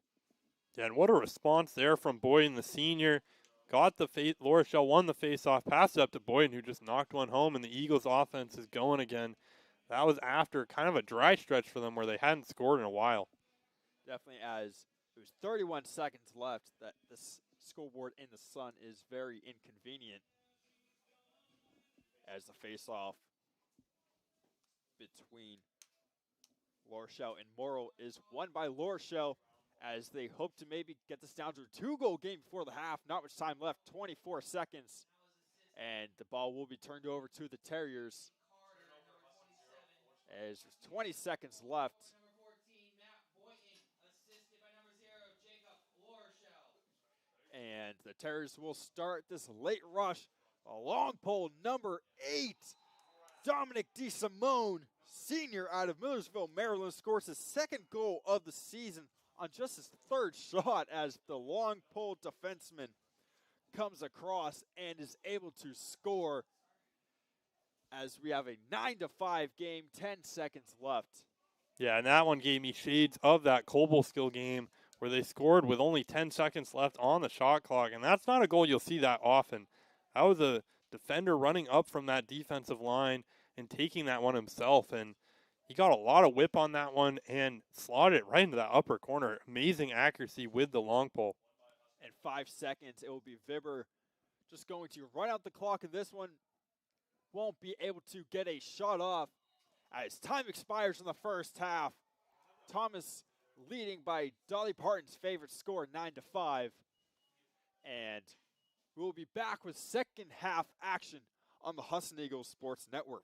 Yeah, and what a response there from Boyden, the senior. Got the Laurishelle won the face-off, passed it up to Boyden, who just knocked one home, and the Eagles' offense is going again. That was after kind of a dry stretch for them where they hadn't scored in a while. Definitely, as it was 31 seconds left, that this scoreboard in the sun is very inconvenient. As the face-off between Laurishelle and Morrill is won by Laurishelle, as they hope to maybe get this down to a 2-goal game before the half. Not much time left, 24 seconds. And the ball will be turned over to the Terriers, as there's 20 seconds left. And the Terriers will start this late rush. A long pole, number 8, Dominic DeSimone, senior out of Millersville, Maryland, scores his second goal of the season on just his third shot, as the long pole defenseman comes across and is able to score, as we have a 9-5 game, 10 seconds left. Yeah, and that one gave me shades of that Cobleskill game where they scored with only 10 seconds left on the shot clock, and that's not a goal you'll see that often. That was a defender running up from that defensive line and taking that one himself, and he got a lot of whip on that one and slotted it right into that upper corner. Amazing accuracy with the long pole. In 5 seconds, it will be Vibber just going to run out the clock in this one. Won't be able to get a shot off as time expires in the first half. Thomas leading by Dolly Parton's favorite score, 9-5. And we'll be back with second half action on the Husson Eagles Sports Network.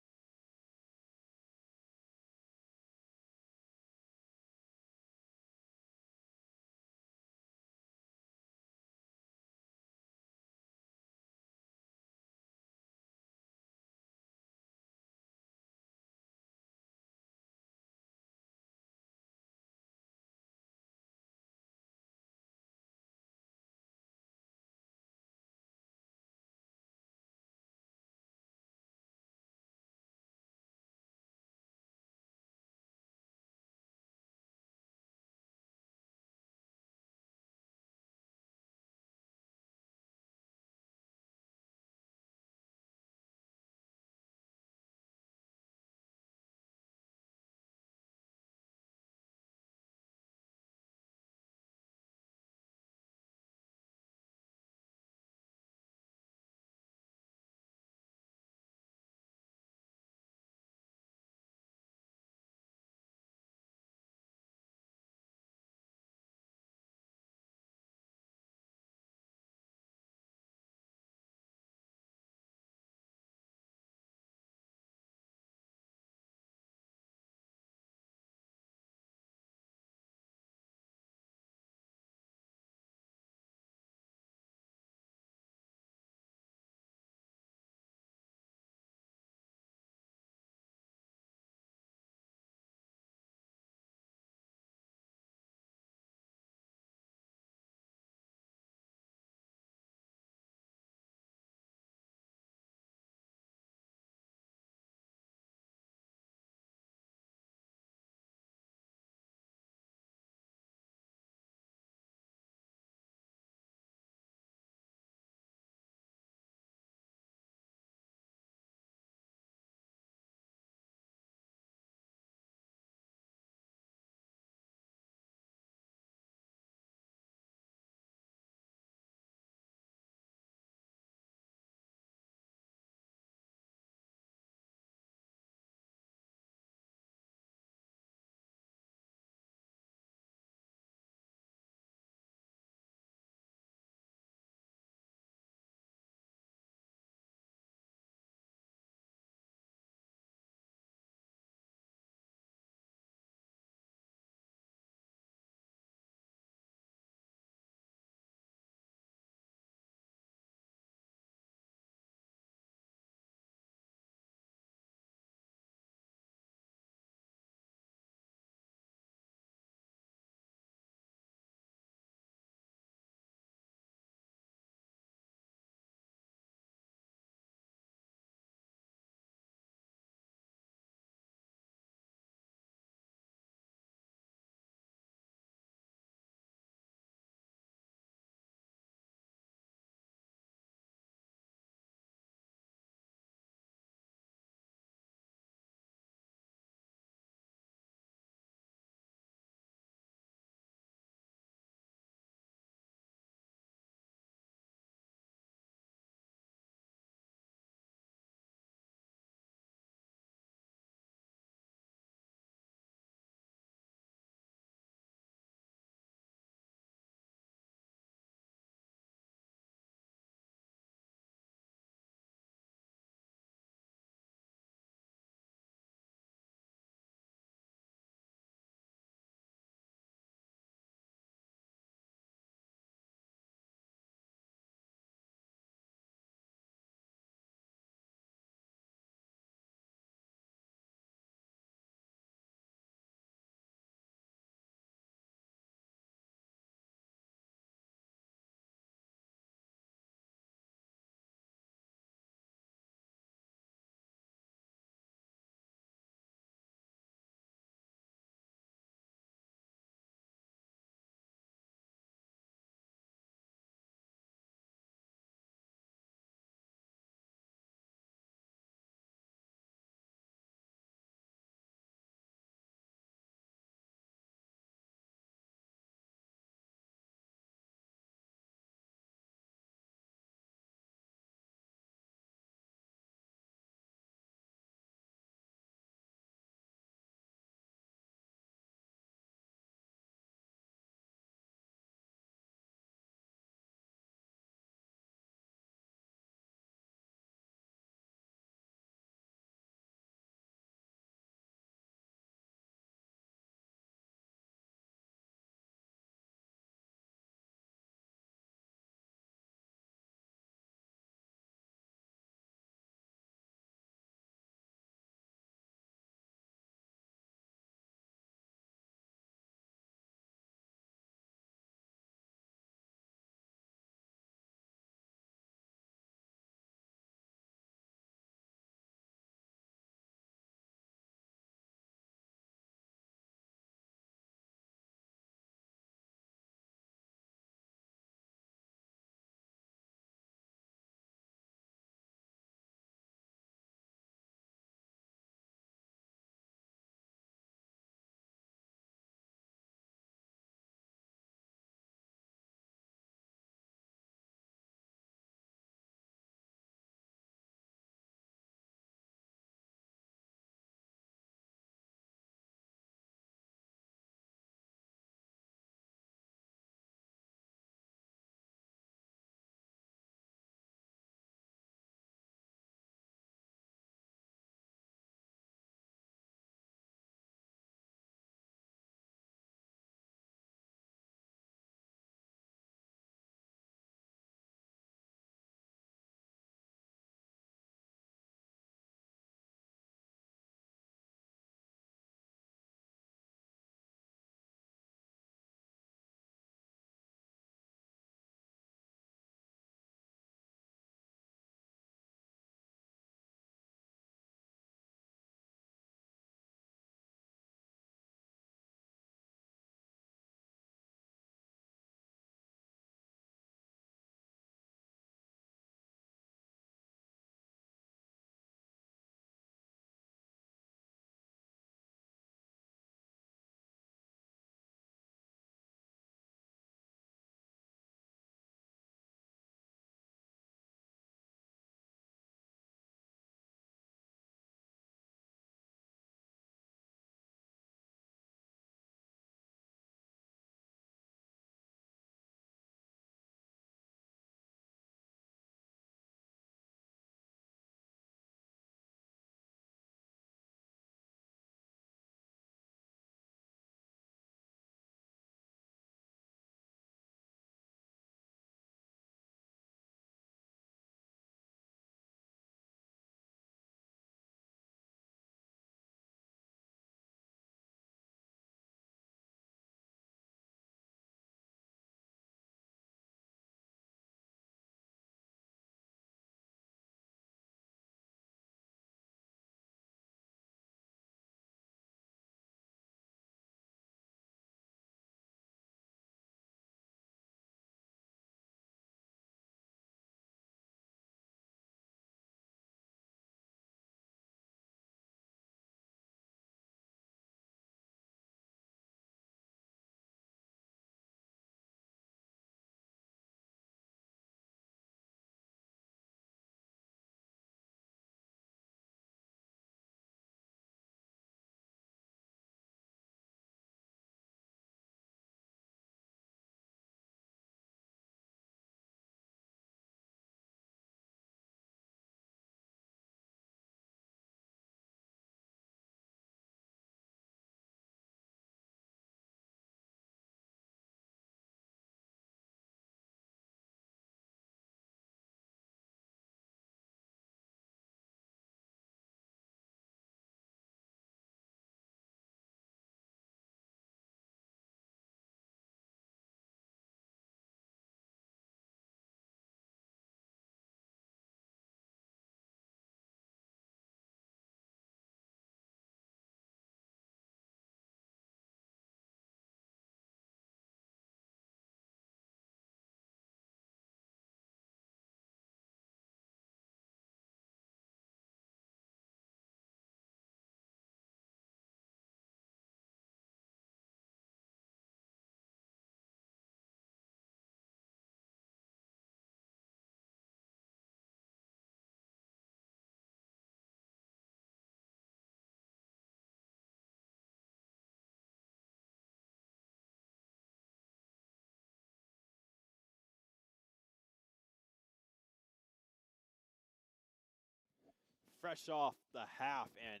fresh off the half, and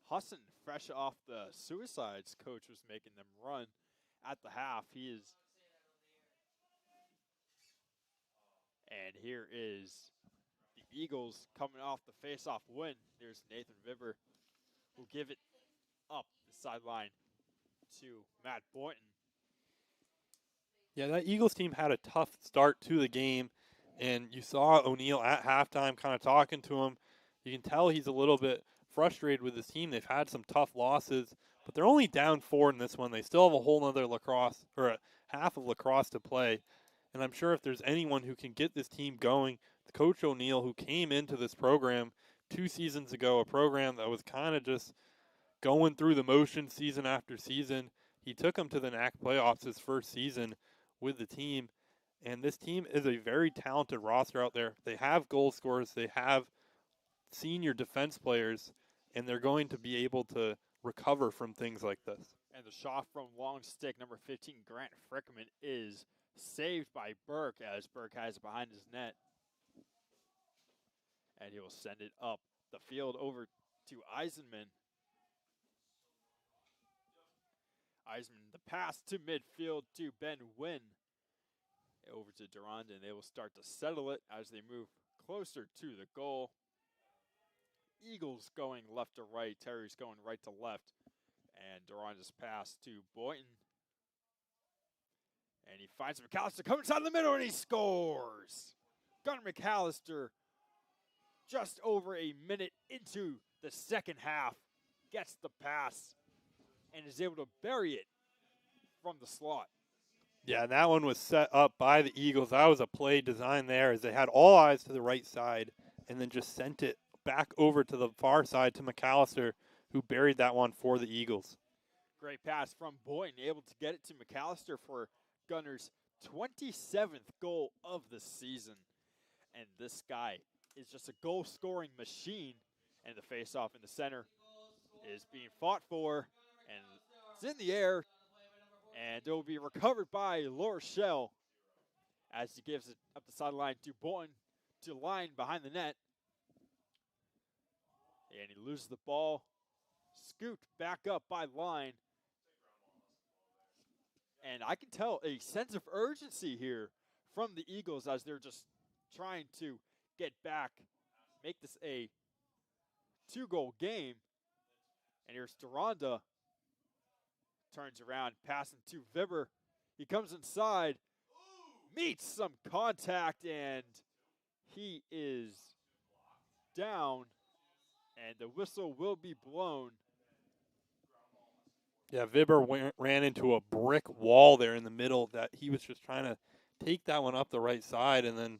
Husson, fresh off the suicides coach was making them run at the half. And here is the Eagles coming off the face-off win. There's Nathan Vibber, who give it up the sideline to Matt Boynton. Yeah, that Eagles team had a tough start to the game, and you saw O'Neal at halftime kind of talking to him. You can tell he's a little bit frustrated with his team. They've had some tough losses, but they're only down 4 in this one. They still have a whole other lacrosse, or a half of lacrosse to play. And I'm sure if there's anyone who can get this team going, the Coach O'Neal, who came into this program 2 seasons ago, a program that was kind of just going through the motions season after season. He took them to the NAC playoffs his first season with the team. And this team is a very talented roster out there. They have goal scorers. They have senior defense players. And they're going to be able to recover from things like this. And the shot from long stick, number 15, Grant Frickman, is saved by Burke as Burke has it behind his net. And he will send it up the field over to Eisenman. Eisenman, the pass to midfield to Ben Wynn. Over to Duranda, and they will start to settle it as they move closer to the goal. Eagles going left to right, Terry's going right to left. And Duranda's pass to Boynton. And he finds McAllister coming inside the middle, and he scores! Gunnar McAllister, just over a minute into the second half, gets the pass and is able to bury it from the slot. Yeah, that one was set up by the Eagles. That was a play design there as they had all eyes to the right side and then just sent it back over to the far side to McAllister, who buried that one for the Eagles. Great pass from Boynton, able to get it to McAllister for Gunner's 27th goal of the season. And this guy is just a goal-scoring machine. And the face-off in the center is being fought for, and it's in the air. And it will be recovered by Lorchelle as he gives it up the sideline to Boynton, to line behind the net. And he loses the ball. Scooped back up by line. And I can tell a sense of urgency here from the Eagles as they're just trying to get back, make this a 2-goal game. And here's Duranda. Turns around, passing to Vibber. He comes inside, meets some contact, and he is down, and the whistle will be blown. Yeah, Vibber ran into a brick wall there in the middle that he was just trying to take that one up the right side and then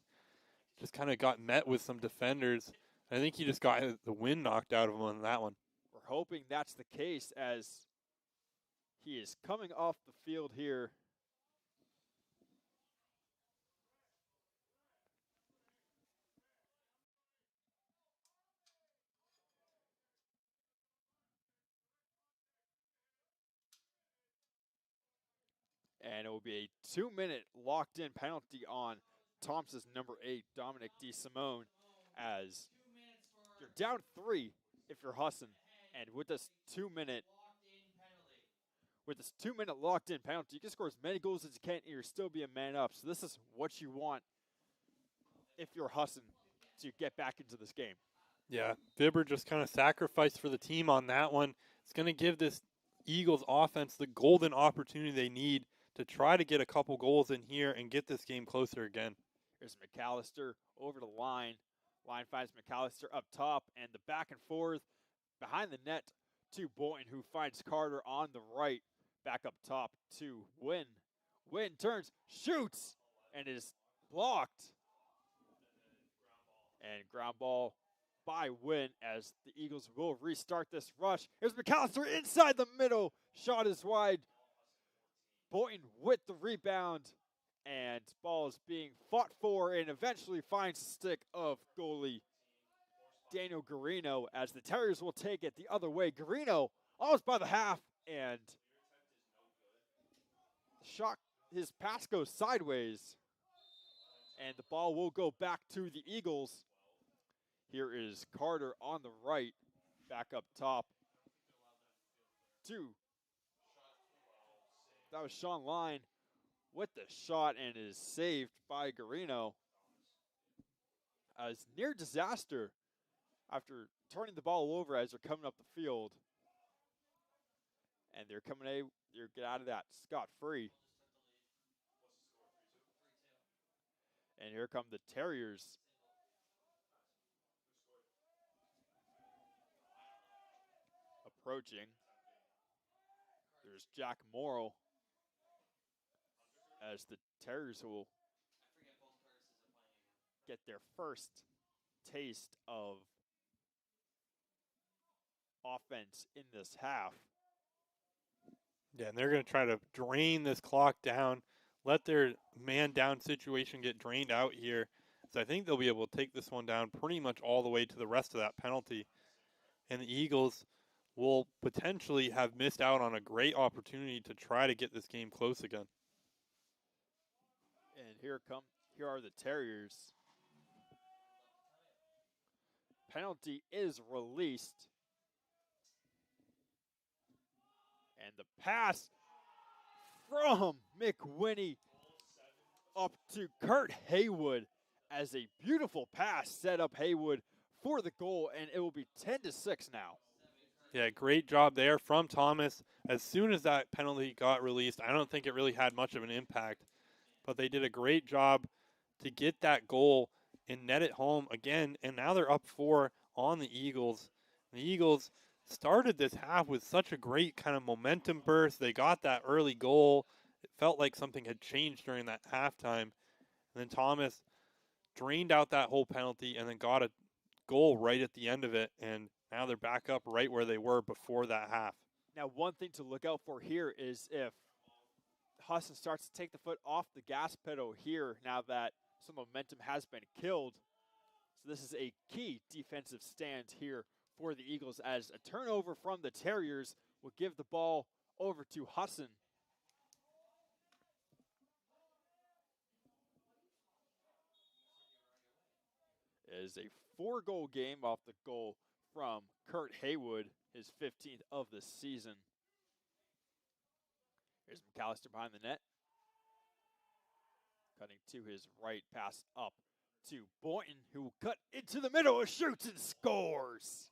just kind of got met with some defenders. I think he just got the wind knocked out of him on that one. We're hoping that's the case as he is coming off the field here. And it will be a 2-minute locked-in penalty on Thompson's number 8, Dominic DeSimone, as you're down 3 if you're Husson. And with this 2-minute locked-in penalty, you can score as many goals as you can and you'll still be a man up. So this is what you want if you're Husson to get back into this game. Yeah, Vibber just kind of sacrificed for the team on that one. It's going to give this Eagles offense the golden opportunity they need to try to get a couple goals in here and get this game closer again. There's McAllister over the line. Line finds McAllister up top, and the back and forth behind the net to Boynton, who finds Carter on the right. Back up top to Wynn. Wynn turns, shoots, and is blocked. And ground ball by Wynn as the Eagles will restart this rush. Here's McAllister inside the middle. Shot is wide. Boynton with the rebound. And ball is being fought for and eventually finds the stick of goalie Daniel Garino as the Terriers will take it the other way. Garino almost by the half, and his pass goes sideways. And the ball will go back to the Eagles. Here is Carter on the right, back up top. 2. That was Sean Line with the shot and is saved by Garino. As near disaster after turning the ball over as they're coming up the field. And they're get out of that scot-free. And here come the Terriers. Approaching. There's Jack Morrill as the Terriers will get their first taste of offense in this half. Yeah, and they're going to try to drain this clock down, let their man-down situation get drained out here. So I think they'll be able to take this one down pretty much all the way to the rest of that penalty. And the Eagles will potentially have missed out on a great opportunity to try to get this game close again. And here are the Terriers. Penalty is released. And the pass from McWhinney up to Kurt Haywood as a beautiful pass set up Haywood for the goal, and it will be 10-6 now. Yeah, great job there from Thomas. As soon as that penalty got released, I don't think it really had much of an impact, but they did a great job to get that goal and net it home again, and now they're up 4 on the Eagles. The Eagles started this half with such a great kind of momentum burst. They got that early goal. It felt like something had changed during that halftime. And then Thomas drained out that whole penalty and then got a goal right at the end of it. And now they're back up right where they were before that half. Now, one thing to look out for here is if Husson starts to take the foot off the gas pedal here now that some momentum has been killed. So this is a key defensive stand here for the Eagles as a turnover from the Terriers will give the ball over to Husson. It is a 4-goal game off the goal from Kurt Haywood, his 15th of the season. Here's McAllister behind the net. Cutting to his right, pass up to Boynton, who will cut into the middle, shoots and scores.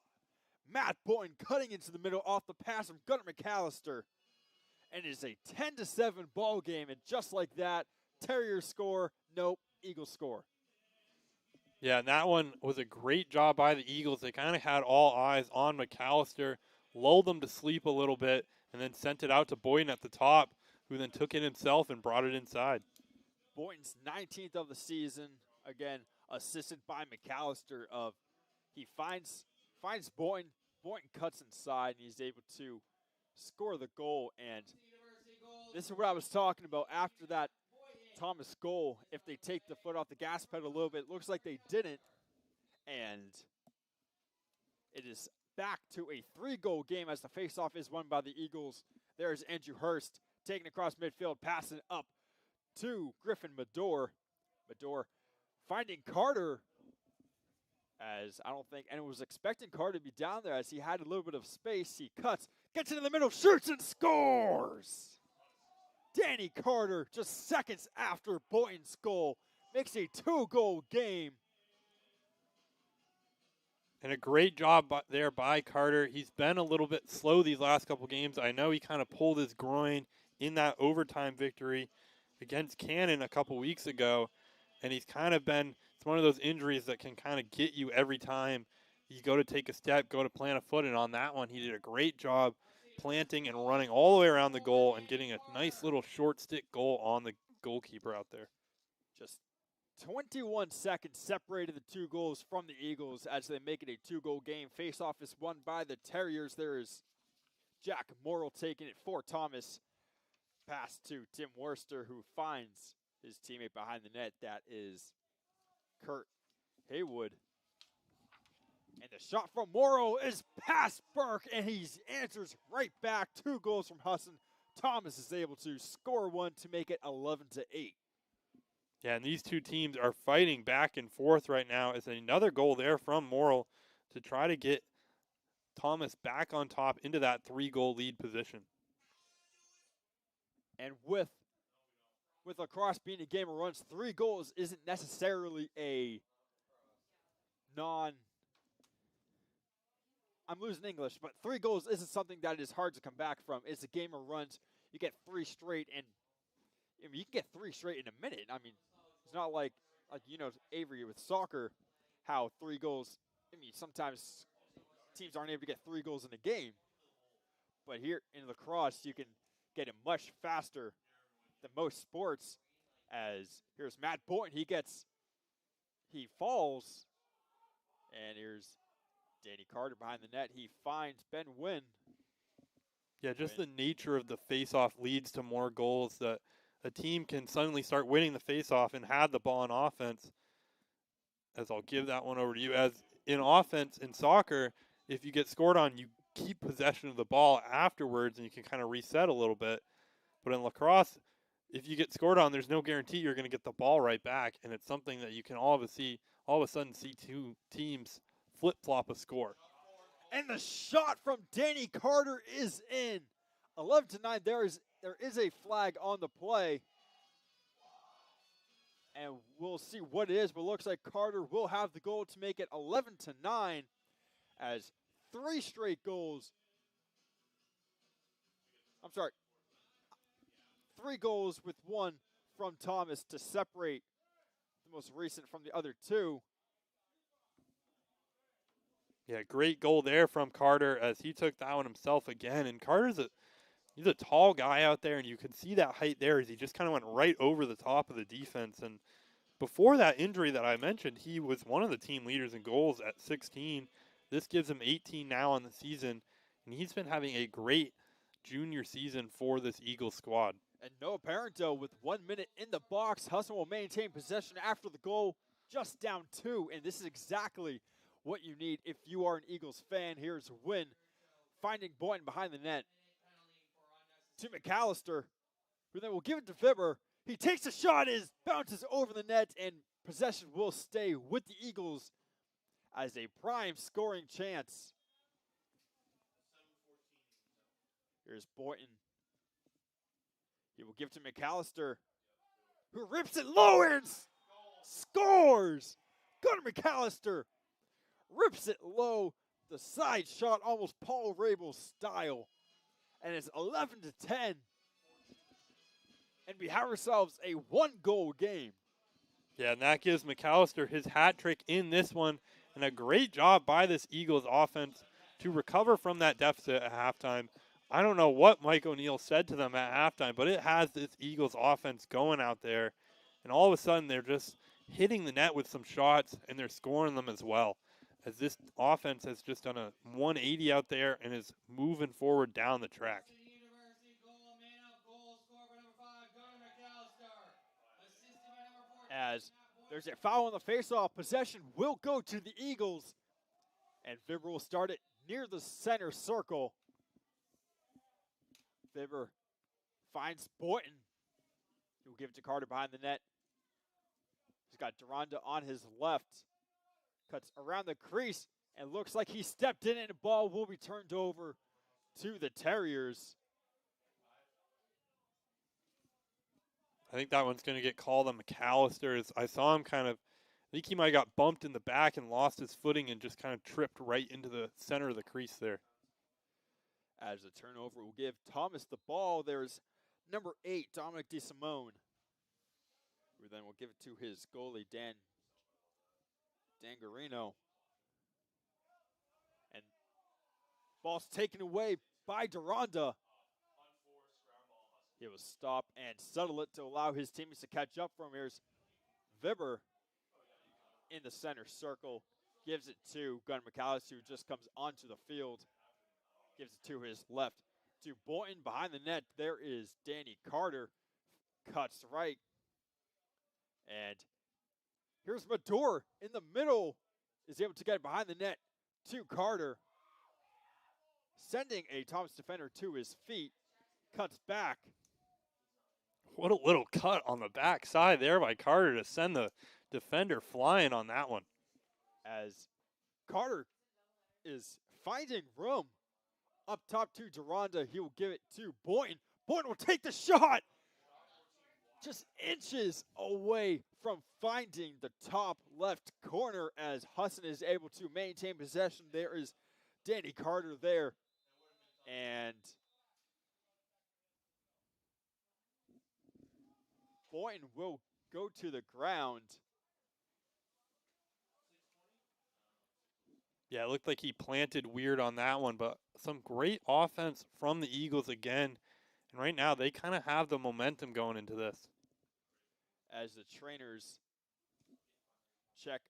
Matt Boynton cutting into the middle off the pass from Gunnar McAllister. And it is a 10-7 ball game, and just like that, Terriers score, nope, Eagles score. Yeah, and that one was a great job by the Eagles. They kind of had all eyes on McAllister, lulled them to sleep a little bit, and then sent it out to Boynton at the top, who then took it himself and brought it inside. Boynton's 19th of the season, again, assisted by McAllister. He finds Boynton. Boynton cuts inside, and he's able to score the goal. And this is what I was talking about after that Thomas goal. If they take the foot off the gas pedal a little bit, it looks like they didn't. And it is back to a 3-goal game as the faceoff is won by the Eagles. There's Andrew Hurst taking across midfield, passing up to Griffin Madore. Madore finding Carter, as I don't think anyone was expecting Carter to be down there, as he had a little bit of space. He cuts, gets into the middle, shoots and scores! Danny Carter, just seconds after Boynton's goal, makes a 2-goal game. And a great job there by Carter. He's been a little bit slow these last couple games. I know he kind of pulled his groin in that overtime victory against Cannon a couple weeks ago. And he's kind of been, it's one of those injuries that can kind of get you every time you go to take a step, go to plant a foot. And on that one, he did a great job planting and running all the way around the goal and getting a nice little short stick goal on the goalkeeper out there. Just 21 seconds separated the 2 goals from the Eagles as they make it a 2-goal game. Face-off is won by the Terriers. There is Jack Morrill taking it for Thomas. Pass to Tim Worcester, who finds his teammate behind the net. That is Kurt Haywood. And the shot from Morrow is past Burke, and he answers right back. 2 goals from Husson. Thomas is able to score one to make it 11-8. Yeah, and these two teams are fighting back and forth right now. It's another goal there from Morrill to try to get Thomas back on top into that 3-goal lead position. And with lacrosse being a game of runs, 3 goals isn't necessarily a I'm losing English, but 3 goals isn't something that is hard to come back from. It's a game of runs. You get 3 straight, and I mean, you can get 3 straight in a minute. I mean, it's not like Avery with soccer, how 3 goals. I mean, sometimes teams aren't able to get 3 goals in a game, but here in lacrosse, you can get it much faster than most sports. As here's Matt Boynton, he falls, and here's Danny Carter behind the net. He finds Ben Wynn. Yeah, just the nature of the face-off leads to more goals. That a team can suddenly start winning the face-off and have the ball in offense. As I'll give that one over to you. As in offense, in soccer, if you get scored on, you keep possession of the ball afterwards and you can kind of reset a little bit. But in lacrosse, if you get scored on, there's no guarantee you're going to get the ball right back. And it's something that you can all of a sudden see two teams flip-flop a score. And the shot from Danny Carter is in. 11-9, there is a flag on the play. And we'll see what it is, but it looks like Carter will have the goal to make it 11-9 as 3 straight goals. I'm sorry. 3 goals with 1 from Thomas to separate the most recent from the other 2. Yeah, great goal there from Carter as he took that one himself again. And Carter's he's a tall guy out there, and you can see that height there as he just kind of went right over the top of the defense. And before that injury that I mentioned, he was one of the team leaders in goals at 16. This gives him 18 now on the season, and he's been having a great junior season for this Eagles squad. And Noah Parento with 1 minute in the box. Husson will maintain possession after the goal, just down 2, and this is exactly what you need if you are an Eagles fan. Here's Wynn finding Boynton behind the net to McAllister, who then will give it to Fibber. He takes a shot, bounces over the net, and possession will stay with the Eagles as a prime scoring chance. Here's Boynton. He will give to McAllister, who rips it low and scores. Gunnar McAllister rips it low. The side shot, almost Paul Rabel style. And it's 11-10. And we have ourselves a 1-goal game. Yeah, and that gives McAllister his hat trick in this one. And a great job by this Eagles offense to recover from that deficit at halftime. I don't know what Mike O'Neill said to them at halftime, but it has this Eagles offense going out there. And all of a sudden, they're just hitting the net with some shots, and they're scoring them as well. As this offense has just done a 180 out there and is moving forward down the track. As there's a foul on the faceoff, possession will go to the Eagles. And Fibber will start it near the center circle. Fibber finds Boynton. He'll give it to Carter behind the net. He's got Deronda on his left. Cuts around the crease and looks like he stepped in, and the ball will be turned over to the Terriers. I think that one's going to get called on McAllister. I saw him I think he might have got bumped in the back and lost his footing and just kind of tripped right into the center of the crease there. As the turnover will give Thomas the ball, there's number 8, Dominic DeSimone, who then will give it to his goalie, Dan Garino. And ball's taken away by Deronda. He will stop and settle it to allow his teammates to catch up from. Here's Vibber in the center circle. Gives it to Gunnar McAllister, who just comes onto the field. Gives it to his left to Boynton behind the net. There is Danny Carter. Cuts right. And here's Mador in the middle. Is able to get behind the net to Carter. Sending a Thomas defender to his feet. Cuts back. What a little cut on the backside there by Carter to send the defender flying on that one. As Carter is finding room up top to Deronda. He will give it to Boynton. Boynton will take the shot. Just inches away from finding the top left corner as Husson is able to maintain possession. There is Danny Carter there. And Boynton will go to the ground. Yeah, it looked like he planted weird on that one, but some great offense from the Eagles again. And right now, they kind of have the momentum going into this. As the trainers check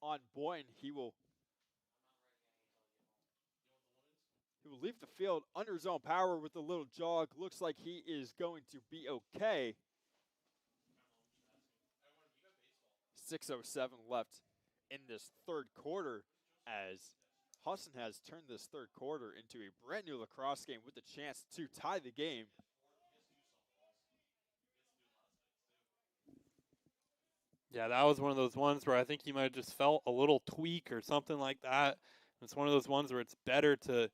on Boynton, he will leave the field under his own power with a little jog. Looks like he is going to be okay. 6:07 left in this third quarter as Husson has turned this third quarter into a brand new lacrosse game with a chance to tie the game. Yeah, that was one of those ones where I think he might have just felt a little tweak or something like that. It's one of those ones where it's better to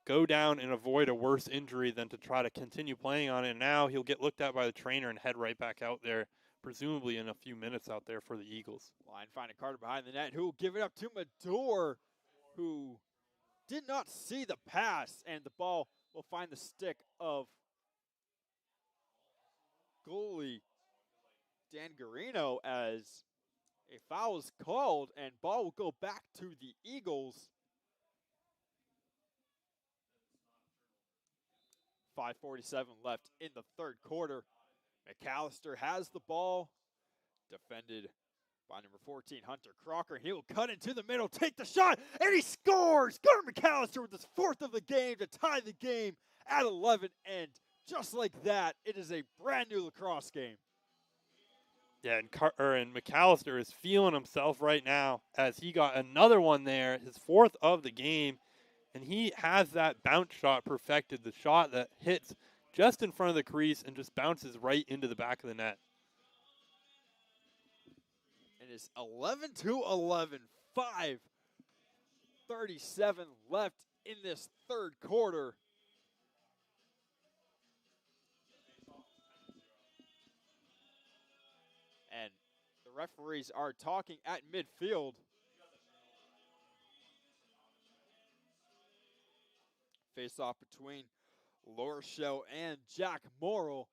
go down and avoid a worse injury than to try to continue playing on it. And now he'll get looked at by the trainer and head right back out there, presumably in a few minutes out there for the Eagles. Line finding Carter behind the net, who will give it up to Mador, who did not see the pass, and the ball will find the stick of goalie Dan Garino as a foul is called, and ball will go back to the Eagles. 5:47 left in the third quarter. McAllister has the ball, defended by number 14, Hunter Crocker. He will cut into the middle, take the shot, and he scores! Gunnar McAllister with his fourth of the game to tie the game at 11, and just like that, it is a brand new lacrosse game. Yeah, and McAllister is feeling himself right now as he got another one there, his fourth of the game, and he has that bounce shot perfected, the shot that hits just in front of the crease and just bounces right into the back of the net. It is 11-11, 5:37 left in this third quarter. And the referees are talking at midfield. Face off between Laura Show and Jack Morrill.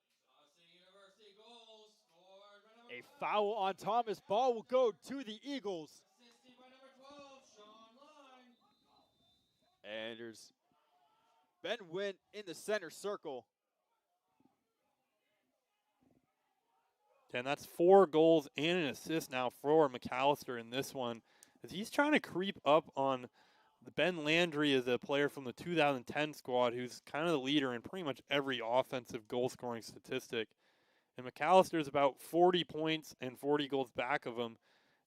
A foul on Thomas. Ball will go to the Eagles. And there's Ben Wynn in the center circle. And that's 4 goals and an assist now for McAllister in this one, as he's trying to creep up on Ben Landry is a player from the 2010 squad who's kind of the leader in pretty much every offensive goal-scoring statistic. And McAllister is about 40 points and 40 goals back of him,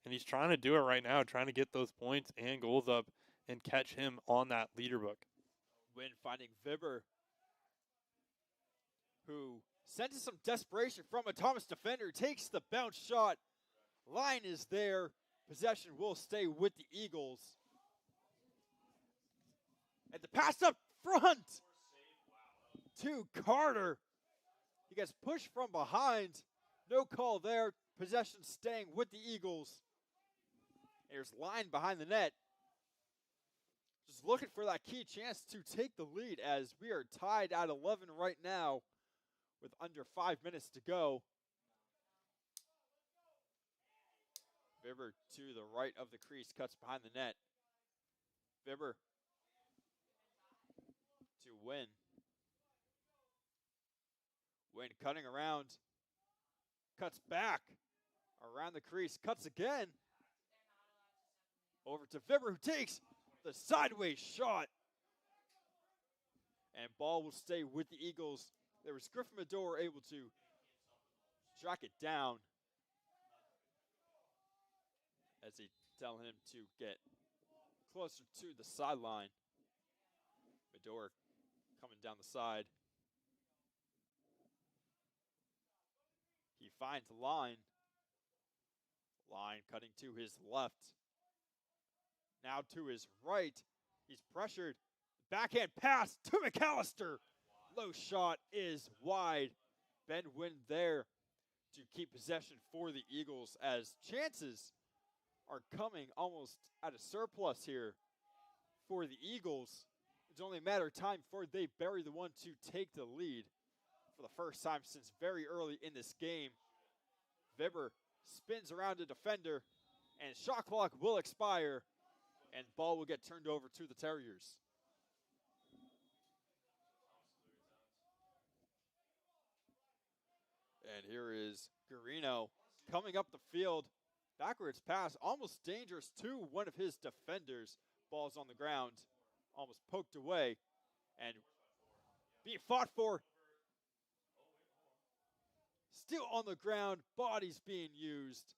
and he's trying to do it right now, trying to get those points and goals up and catch him on that leader book. Wynn finding Vibber, who senses some desperation from a Thomas defender, takes the bounce shot. Line is there. Possession will stay with the Eagles. And the pass up front to Carter. He gets pushed from behind. No call there. Possession staying with the Eagles. There's Line behind the net. Just looking for that key chance to take the lead as we are tied at 11 right now with under 5 minutes to go. Vibber to the right of the crease, cuts behind the net. Vibber to Wynn. Wynn cutting around, cuts back around the crease, cuts again. Over to Vibber, who takes the sideways shot. And ball will stay with the Eagles. There was Griffin Mador able to track it down as he tell him to get closer to the sideline. Mador coming down the side. finds Line. Line cutting to his left. Now to his right. He's pressured. Backhand pass to McAllister. Low shot is wide. Ben Wynn there to keep possession for the Eagles as chances are coming almost at a surplus here for the Eagles. It's only a matter of time before they bury the one to take the lead for the first time since very early in this game. Vibber spins around the defender, and shot clock will expire, and ball will get turned over to the Terriers. And here is Garino coming up the field. Backwards pass, almost dangerous to one of his defenders. Ball's on the ground, almost poked away, and being fought for. Still on the ground, bodies being used.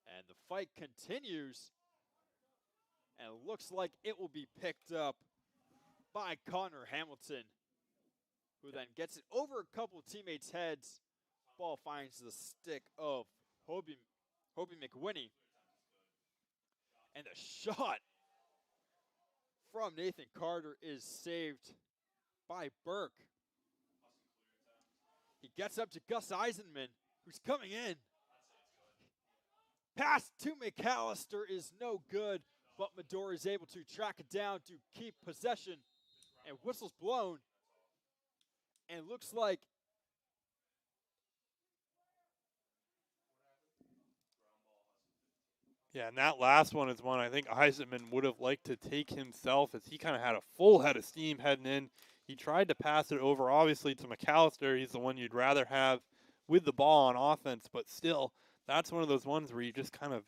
And the fight continues. And it looks like it will be picked up by Connor Hamilton, who then gets it over a couple of teammates' heads. Ball finds the stick of Hobie McWinney. And the shot from Nathan Carter is saved by Burke. He gets up to Gus Eisenman, who's coming in. Pass to McAllister is no good, but Medora is able to track it down to keep possession. And whistle's blown. And it looks like yeah, and that last one is one I think Eisenman would have liked to take himself, as he kind of had a full head of steam heading in. He tried to pass it over, obviously, to McAllister. He's the one you'd rather have with the ball on offense, but still, that's one of those ones where you just kind of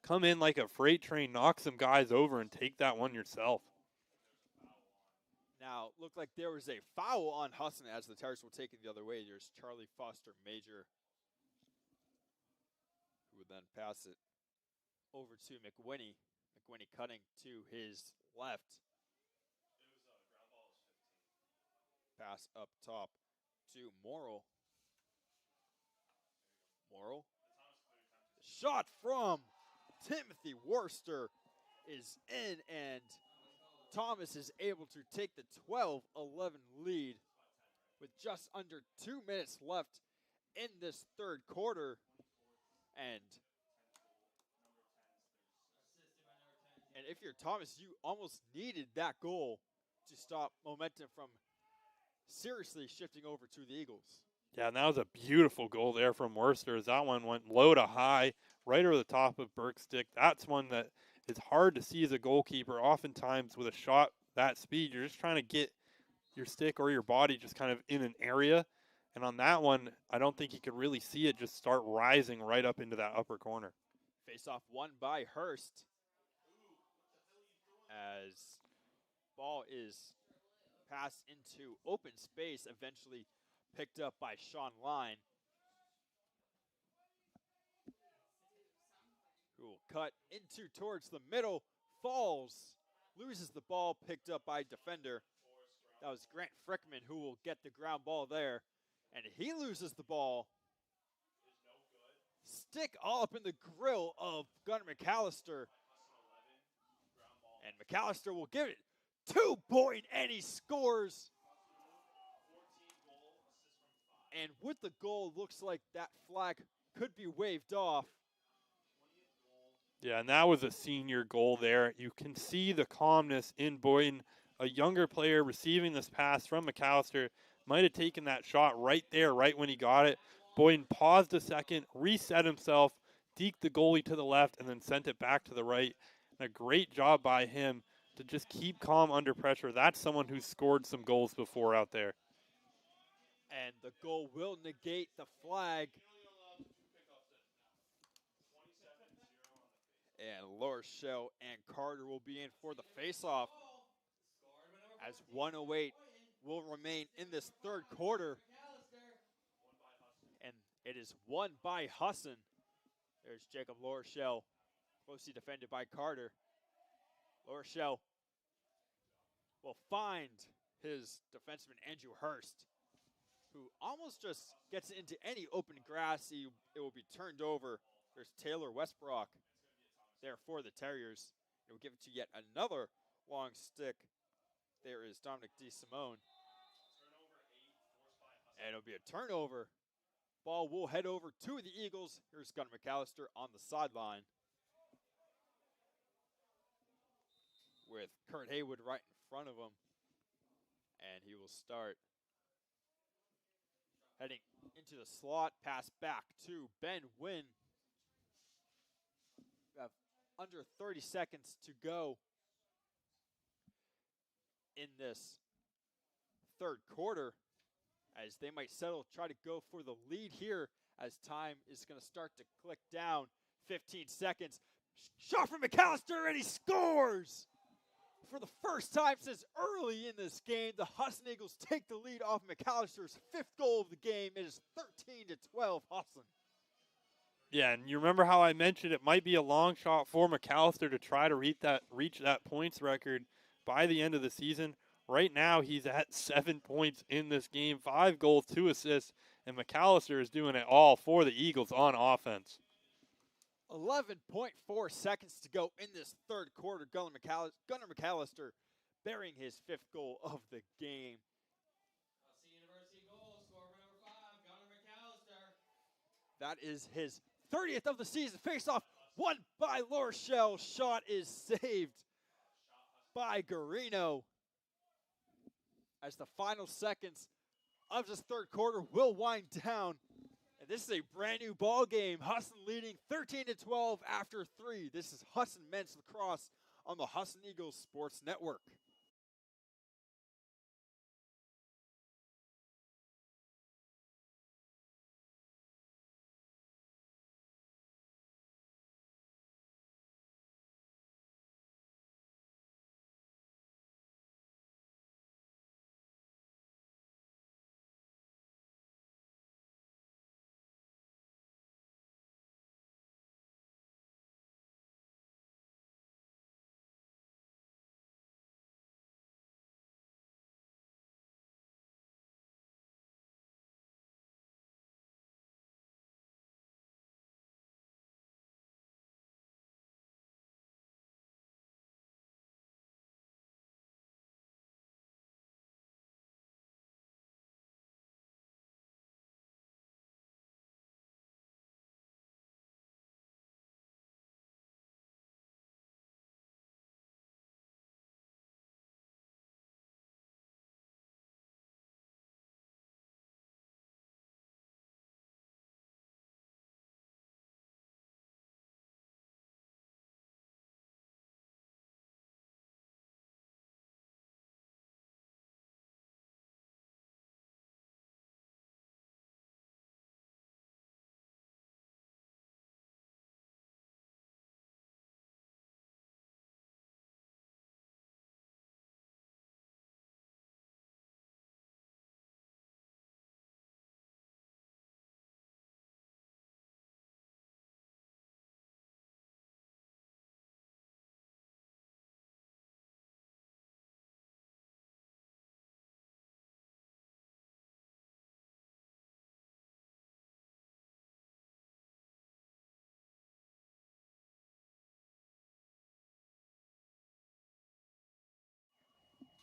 come in like a freight train, knock some guys over, and take that one yourself. now looked like there was a foul on Husson as the Terriers will take it the other way. There's Charlie Foster Major, who would then pass it over to McWinney. McWinney cutting to his left. Pass up top to Morrill. Morrill. Shot from Timothy Worcester is in, and Thomas is able to take the 12-11 lead with just under 2 minutes left in this third quarter. And if you're Thomas, you almost needed that goal to stop momentum from seriously shifting over to the Eagles. Yeah, and that was a beautiful goal there from Worcester, as that one went low to high, right over the top of Burke's stick. That's one that is hard to see as a goalkeeper. Oftentimes with a shot that speed, you're just trying to get your stick or your body just kind of in an area. And on that one, I don't think you could really see it just start rising right up into that upper corner. Face-off won by Hurst, as ball is passed into open space, eventually picked up by Sean Line, who will cut into towards the middle, falls, loses the ball, picked up by defender. That was Grant Frickman who will get the ground ball there, and he loses the ball. Stick all up in the grill of Gunnar McAllister. And McAllister will give it 2-point, and he scores. And with the goal, looks like that flag could be waved off. Yeah, and that was a senior goal there. You can see the calmness in Boyden. A younger player receiving this pass from McAllister might have taken that shot right there, right when he got it. Boyden paused a second, reset himself, deked the goalie to the left, and then sent it back to the right. And a great job by him to just keep calm under pressure. That's someone who's scored some goals before out there. And the goal will negate the flag. And Lorchelle and Carter will be in for the face-off, as 1:08 will remain in this third quarter. And it is won by Husson. There's Jacob Lorchelle, closely defended by Carter. Lorchelle will find his defenseman Andrew Hurst. who almost just gets into any open grass. It will be turned over. There's Taylor Westbrook there for the Terriers. It will give it to yet another long stick. There is Dominic DeSimone. And it'll be a turnover. Ball will head over to the Eagles. Here's Gunnar McAllister on the sideline with Kurt Haywood right in front of him. And he will start heading into the slot. Pass back to Ben Wynn. We have under 30 seconds to go in this third quarter, as they might settle, try to go for the lead here as time is going to start to click down. 15 seconds. Shot from McAllister, and he scores! For the first time since early in this game, the Husson Eagles take the lead off McAllister's 5th goal of the game. It is 13-12 Husson. Yeah, and you remember how I mentioned it might be a long shot for McAllister to try to reach that points record by the end of the season. Right now, he's at 7 points in this game, 5 goals, 2 assists, and McAllister is doing it all for the Eagles on offense. 11.4 seconds to go in this third quarter. Gunnar McAllister bearing his 5th goal of the game. University goal, scorer number 5, Gunnar McAllister. That is his 30th of the season. Face-off won by Lorshell. Shot is saved by Garino. As the final seconds of this third quarter will wind down. And this is a brand new ball game. Husson leading 13-12 after 3. This is Husson Men's Lacrosse on the Husson Eagles Sports Network.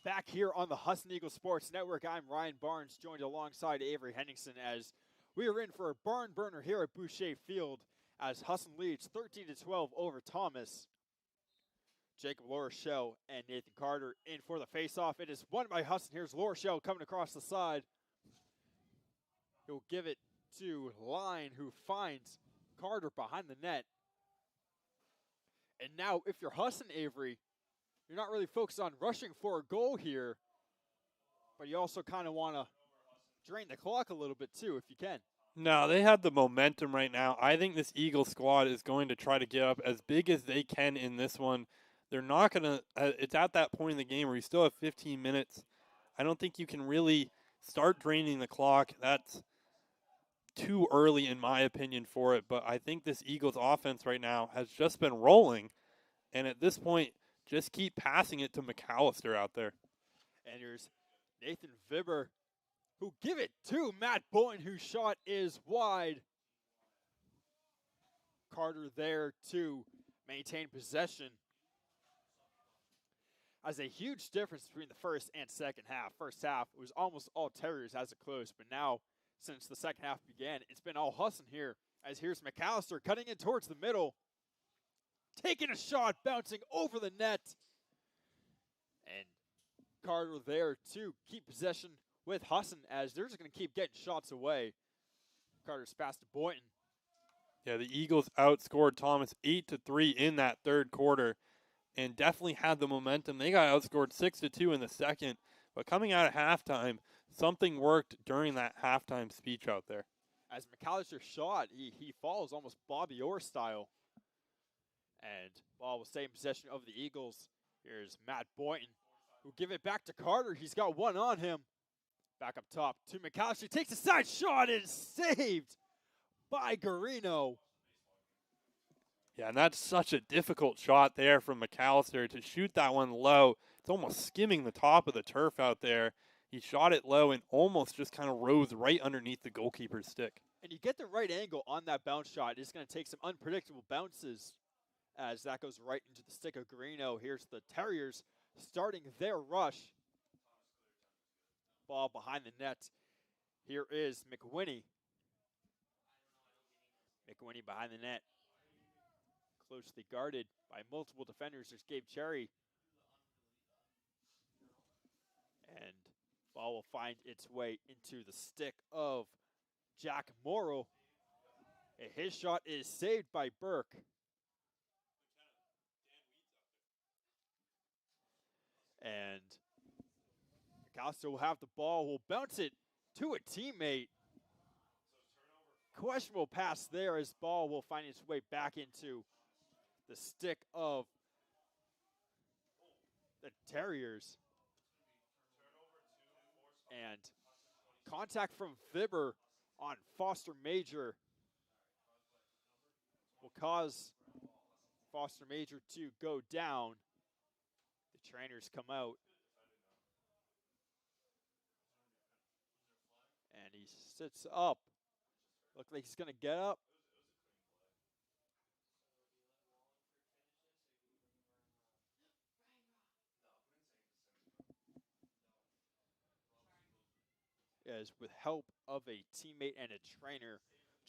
Back here on the Husson Eagles Sports Network, I'm Ryan Barnes, joined alongside Avery Henningsen as we are in for a barn burner here at Boucher Field as Husson leads 13-12 over Thomas. Jacob Lorshell and Nathan Carter in for the faceoff. It is won by Husson. Here's Lorshell coming across the side. He'll give it to Line, who finds Carter behind the net. And now, if you're Husson, Avery, you're not really focused on rushing for a goal here, but you also kind of want to drain the clock a little bit too, if you can. No, they have the momentum right now. I think this Eagle squad is going to try to get up as big as they can in this one. They're not going to it's at that point in the game where you still have 15 minutes. I don't think you can really start draining the clock. That's too early, in my opinion, for it. But I think this Eagles offense right now has just been rolling. And at this point, just keep passing it to McAllister out there. And here's Nathan Vibber, who who give it to Matt Boynton, whose shot is wide. Carter there to maintain possession. As a huge difference between the first and second half. First half, it was almost all Terriers as it closed, but now, since the second half began, it's been all Husson here. As here's McAllister cutting in towards the middle. Taking a shot, bouncing over the net. And Carter there to keep possession with Husson, as they're just going to keep getting shots away. Carter's pass to Boynton. Yeah, the Eagles outscored Thomas 8-3 in that third quarter and definitely had the momentum. They got outscored 6-2 in the second, but coming out of halftime, something worked during that halftime speech out there. As McAllister shot, he falls almost Bobby Orr style. And ball will stay in possession of the Eagles. Here's Matt Boynton, who give it back to Carter. He's got one on him. Back up top to McAllister. He takes a side shot and saved by Garino. Yeah, and that's such a difficult shot there from McAllister to shoot that one low. It's almost skimming the top of the turf out there. He shot it low and almost just kind of rose right underneath the goalkeeper's stick. And you get the right angle on that bounce shot. It's going to take some unpredictable bounces as that goes right into the stick of Garino. Here's the Terriers starting their rush. Ball behind the net. Here is McWhinney. McWhinney behind the net. Closely guarded by multiple defenders. There's Gabe Cherry. And ball will find its way into the stick of Jack Morrow. And his shot is saved by Burke. And McAllister will have the ball, will bounce it to a teammate. Questionable pass there as ball will find its way back into the stick of the Terriers. And contact from Vibber on Foster Major will cause Foster Major to go down. The trainers come out. And he sits up. Looks like he's going to get up. As with help of a teammate and a trainer,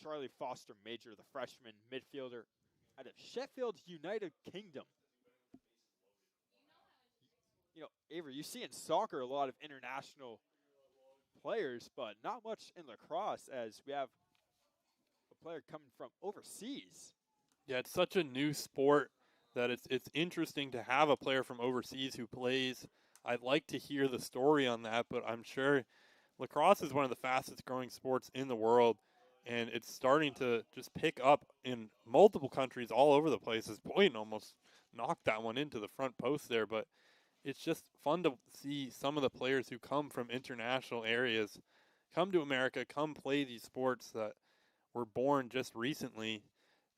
Charlie Foster Major, the freshman midfielder out of Sheffield United Kingdom. You know, Avery, you see in soccer a lot of international players, but not much in lacrosse, as we have a player coming from overseas. Yeah, it's such a new sport that it's interesting to have a player from overseas who plays. I'd like to hear the story on that, but I'm sure lacrosse is one of the fastest growing sports in the world, and it's starting to just pick up in multiple countries all over the place. As Boynton almost knocked that one into the front post there, but it's just fun to see some of the players who come from international areas come to America, come play these sports that were born just recently,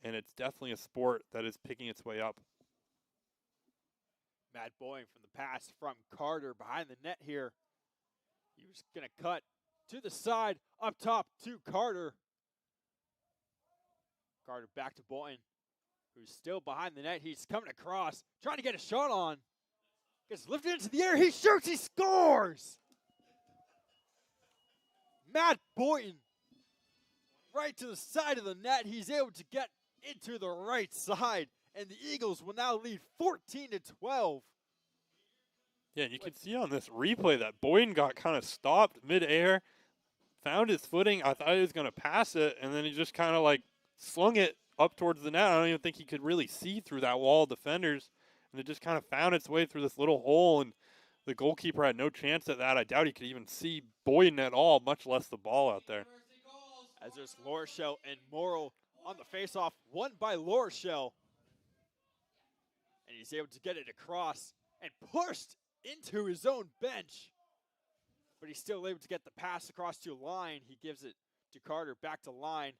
and it's definitely a sport that is picking its way up. Matt Boynton from the pass from Carter behind the net here. He was going to cut to the side, up top to Carter. Carter back to Boynton, who's still behind the net. He's coming across, trying to get a shot on. Gets lifted into the air. He shoots. He scores. Matt Boynton, right to the side of the net. He's able to get into the right side, and the Eagles will now lead 14-12. Yeah, and you can see on this replay that Boynton got kind of stopped midair, found his footing. I thought he was going to pass it, and then he just kind of like slung it up towards the net. I don't even think he could really see through that wall of defenders, and it just kind of found its way through this little hole, and the goalkeeper had no chance at that. I doubt he could even see Boynton at all, much less the ball out there. As there's Lorshell and Morrow on the face-off, won by Lorshell. And he's able to get it across and pushed into his own bench. But he's still able to get the pass across to line. He gives it to Carter, back to line.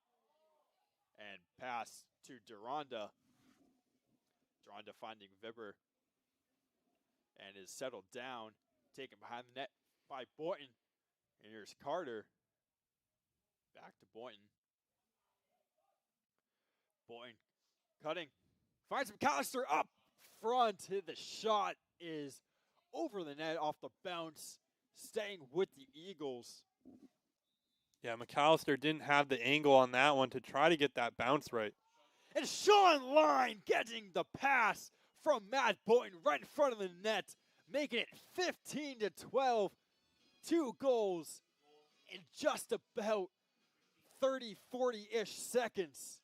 And pass to Duranda. Duranda finding Vibber. And is settled down, taken behind the net by Boynton. And here's Carter. Back to Boynton. Boynton cutting. Finds McAllister up front. The shot is over the net off the bounce. Staying with the Eagles. Yeah, McAllister didn't have the angle on that one to try to get that bounce right. And Sean Line getting the pass from Matt Boynton right in front of the net, making it 15-12. 2 goals in just about 30, 40-ish seconds.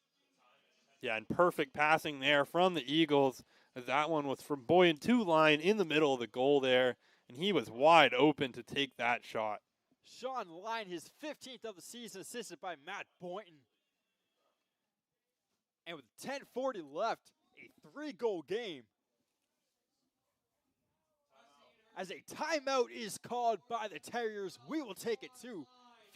Yeah, and perfect passing there from the Eagles. As that one was from Boynton to Line in the middle of the goal there, and he was wide open to take that shot. Sean Line, his 15th of the season, assisted by Matt Boynton. And with 10:40 left, a 3-goal game. As a timeout is called by the Terriers, we will take it to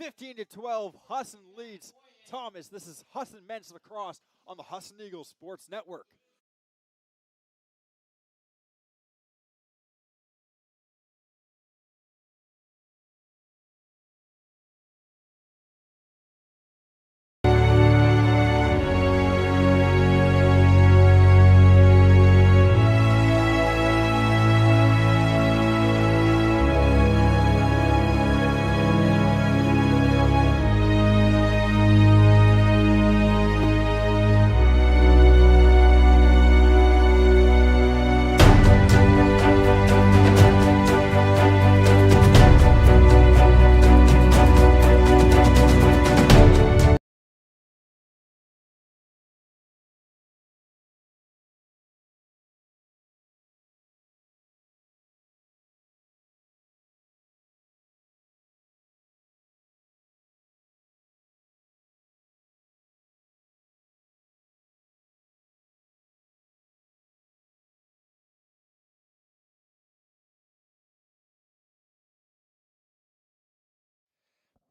15-12. Husson leads Thomas. This is Husson Men's Lacrosse on the Husson Eagles Sports Network.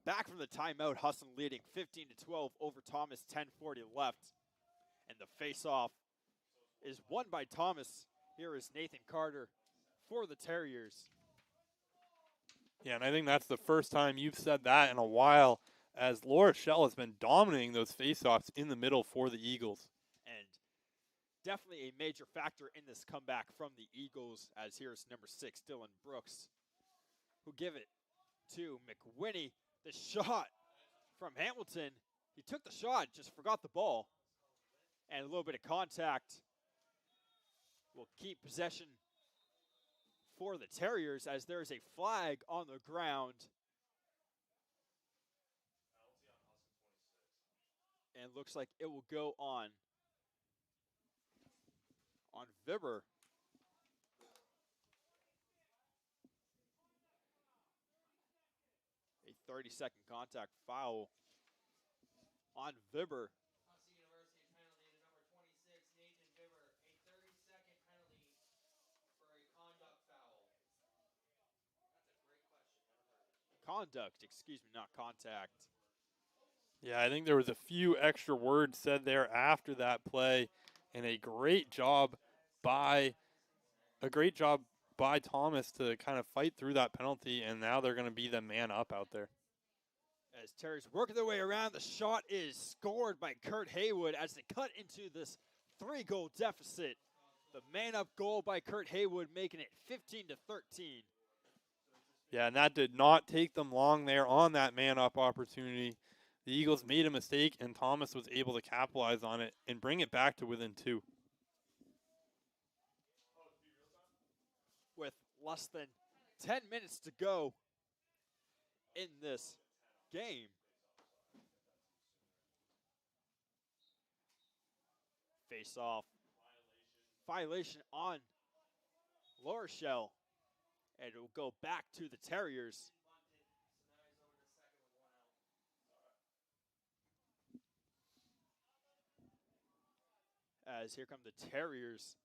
Back from the timeout, Husson leading 15-12 over Thomas, 10:40 left. And the face-off is won by Thomas. Here is Nathan Carter for the Terriers. Yeah, and I think that's the first time you've said that in a while, as Laura Shell has been dominating those face-offs in the middle for the Eagles. And definitely a major factor in this comeback from the Eagles, as here's number 6, Dylan Brooks, who give it to McWhinney. The shot from Hamilton. He took the shot, just forgot the ball. And a little bit of contact will keep possession for the Terriers, as there is a flag on the ground. And looks like it will go on Vibber. A 30-second contact foul on Vibber. Husson University penalty to number 26, Nathan Vibber. A 30-second penalty for a conduct foul. That's a great question. Never heard of it. Conduct, excuse me, not contact. Yeah, I think there was a few extra words said there after that play, and a great job by Thomas to kind of fight through that penalty, and now they're going to be the man up out there. As Terriers working their way around, the shot is scored by Kurt Haywood as they cut into this 3-goal deficit. The man-up goal by Kurt Haywood, making it 15-13. Yeah, and that did not take them long there on that man-up opportunity. The Eagles made a mistake, and Thomas was able to capitalize on it and bring it back to within 2. With less than 10 minutes to go in this game. Face off. Violation on La Rochelle. And it will go back to the Terriers. As here come the Terriers.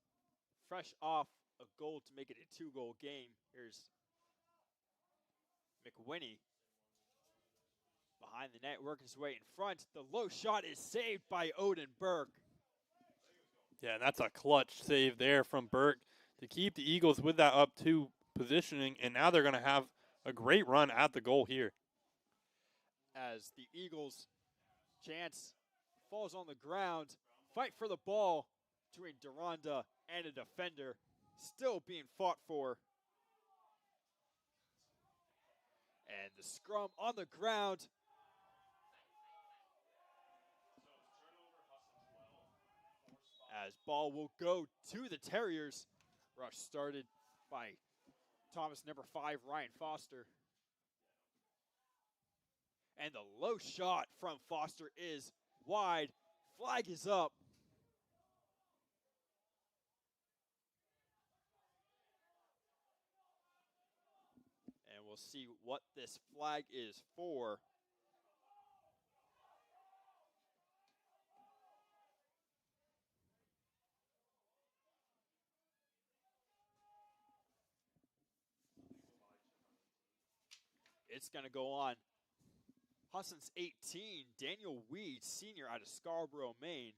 Fresh off a goal to make it a 2-goal game. Here's McWhinney. Behind the net, working his way in front. The low shot is saved by Odin Burke. Yeah, and that's a clutch save there from Burke to keep the Eagles with that up 2 positioning, and now they're going to have a great run at the goal here. as the Eagles' chance falls on the ground. Fight for the ball between Duranda and a defender. Still being fought for. And the scrum on the ground. As ball will go to the Terriers. Rush started by Thomas, number 5, Ryan Foster. And the low shot from Foster is wide. Flag is up. And we'll see what this flag is for. It's going to go on Husson's 18, Daniel Weed, senior out of Scarborough, Maine.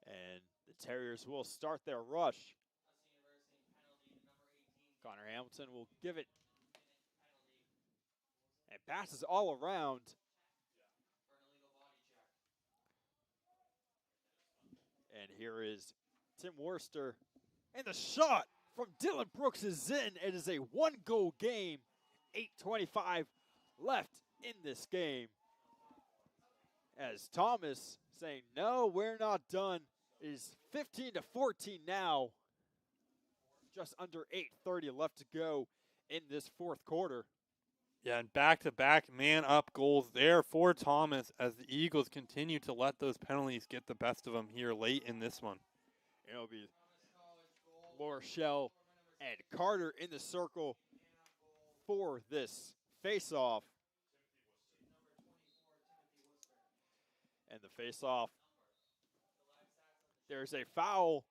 And the Terriers will start their rush. Connor Hamilton will give it and passes all around. And here is Tim Worcester. And the shot from Dylan Brooks is in. It is a 1-goal game. 8:25 left in this game. As Thomas saying, no, we're not done. It is 15-14 now. Just under 8:30 left to go in this fourth quarter. Yeah, and back-to-back man-up goals there for Thomas as the Eagles continue to let those penalties get the best of them here late in this one. It'll be Lorshell and Carter in the circle for this face-off. And the face-off, there's a foul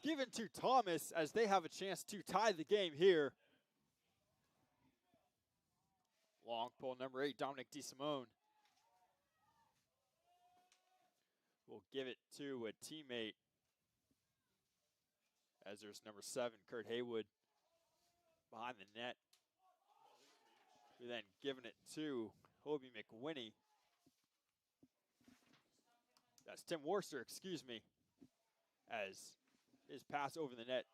given to Thomas as they have a chance to tie the game here. Long pull, number 8, Dominic DeSimone. Will give it to a teammate as there's number 7, Kurt Haywood, behind the net. We're then giving it to Hobie McWinney. That's Tim Worcester, excuse me, as his pass over the net.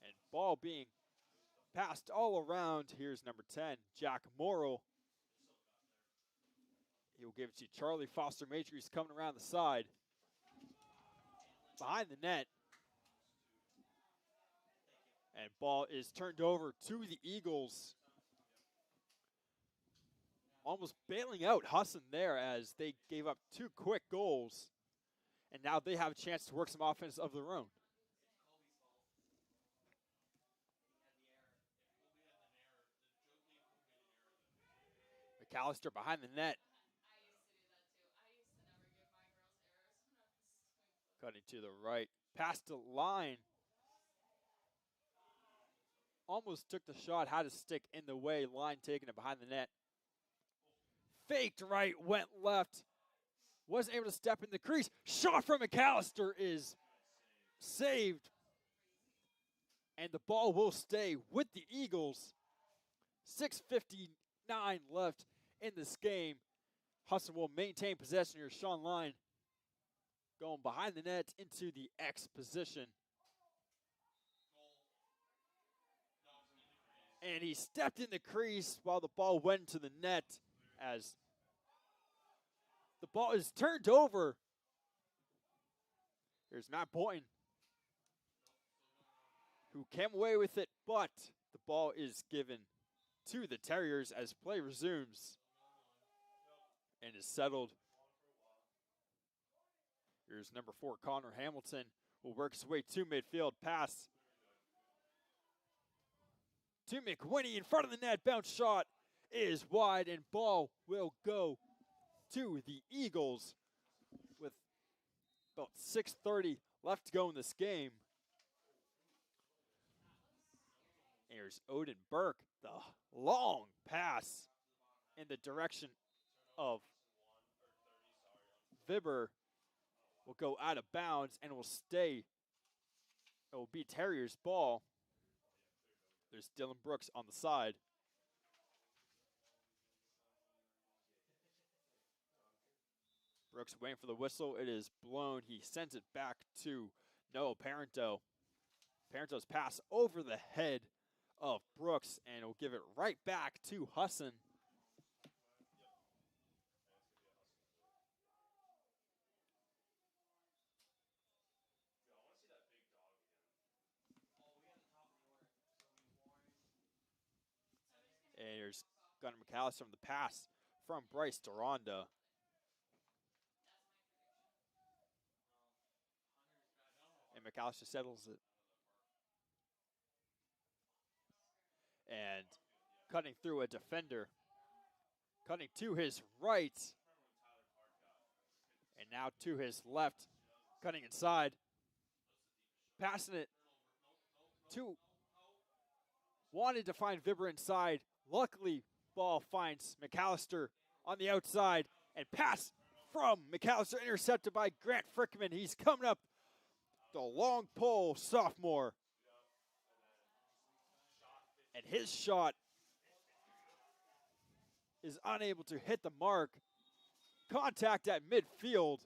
And ball being passed all around. Here's number 10, Jack Morrill. He'll give it to Charlie Foster Major. He's coming around the side. Behind the net. And ball is turned over to the Eagles. Almost bailing out Husson there as they gave up 2 quick goals. And now they have a chance to work some offense of their own. McAllister behind the net. Cutting to the right. Past the line. Almost took the shot, had a stick in the way. Line taking it behind the net. Faked right, went left. Wasn't able to step in the crease. Shot from McAllister is saved. And the ball will stay with the Eagles. 6:59 left in this game. Husson will maintain possession here. Sean Line going behind the net into the X position. And he stepped in the crease while the ball went to the net as the ball is turned over. Here's Matt Boynton, who came away with it, but the ball is given to the Terriers as play resumes and is settled. Here's number 4, Connor Hamilton, will work his way to midfield. Pass to McWinney in front of the net. Bounce shot is wide, and ball will go to the Eagles with about 6:30 left to go in this game. Here's Odin Burke, the long pass in the direction of Vibber. will go out of bounds and will stay. It will be Terrier's ball. There's Dylan Brooks on the side. Brooks waiting for the whistle. It is blown. He sends it back to Noah Parento. Parento's pass over the head of Brooks, and will give it right back to Husson. And here's Gunnar McAllister from the pass from Bryce Duranda. And McAllister settles it. And cutting through a defender. Cutting to his right. And now to his left. Cutting inside. Passing it to. Wanted to find Vibber inside. Luckily, ball finds McAllister on the outside. And pass from McAllister intercepted by Grant Frickman. He's coming up the long pole sophomore. And his shot is unable to hit the mark. Contact at midfield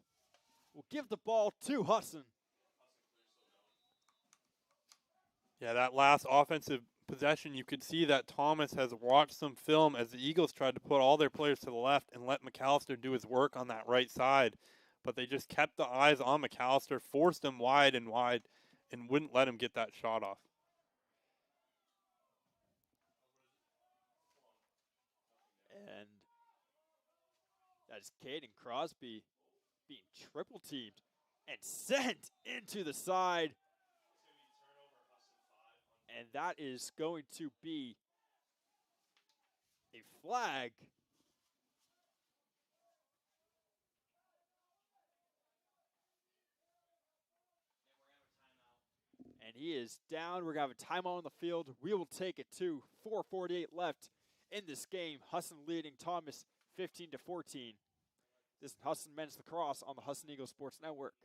will give the ball to Husson. Yeah, that last offensive possession, you could see that Thomas has watched some film as the Eagles tried to put all their players to the left and let McAllister do his work on that right side. But they just kept the eyes on McAllister, forced him wide, and wouldn't let him get that shot off. And that is Caden Crosby being triple teamed and sent into the side. And that is going to be a flag. And he is down. We're going to have a timeout on the field. We will take it to 4:48 left in this game. Husson leading Thomas 15-14. This is Husson Men's Lacrosse on the Husson Eagles Sports Network.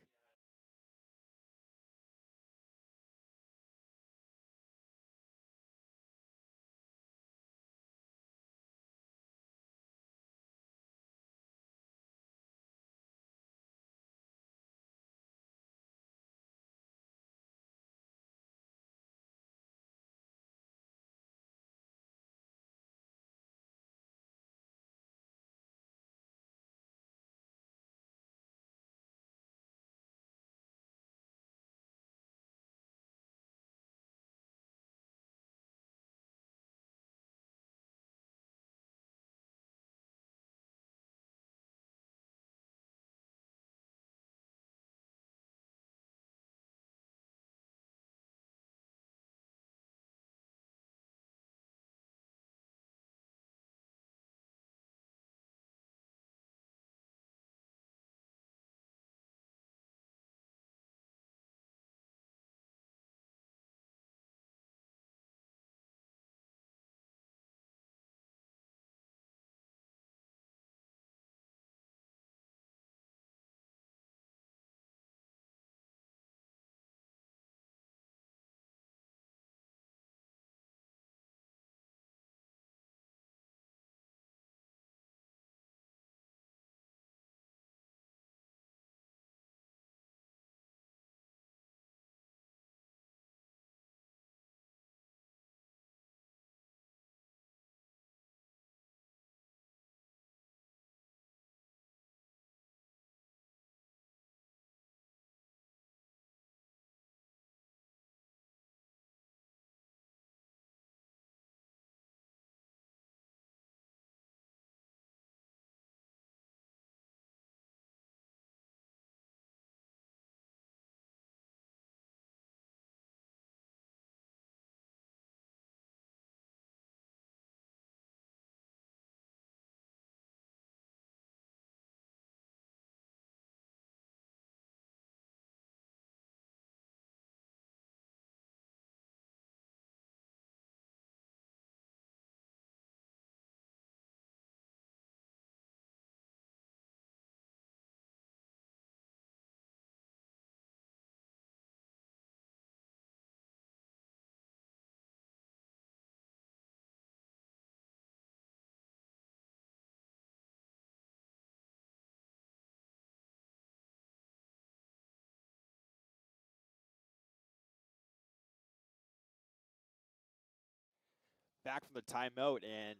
back from the timeout, and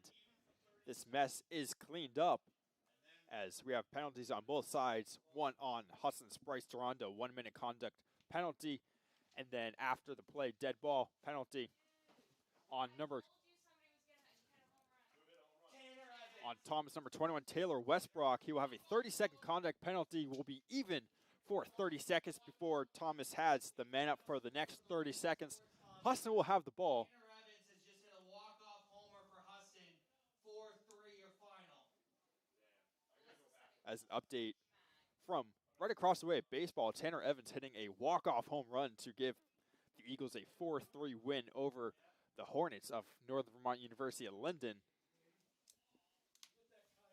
this mess is cleaned up as we have penalties on both sides. One on Husson's Bryce Durando, 1 minute conduct penalty, and then after the play, dead ball penalty on Thomas number 21, Taylor Westbrook. He will have a 30-second conduct penalty. Will be even for 30 seconds before Thomas has the man up for the next 30 seconds. Husson will have the ball. Tanner Evans has just hit a walk-off homer for Husson. 4-3 your final. As an update from right across the way at baseball, Tanner Evans hitting a walk-off home run to give the Eagles a 4-3 win over the Hornets of Northern Vermont University at Linden.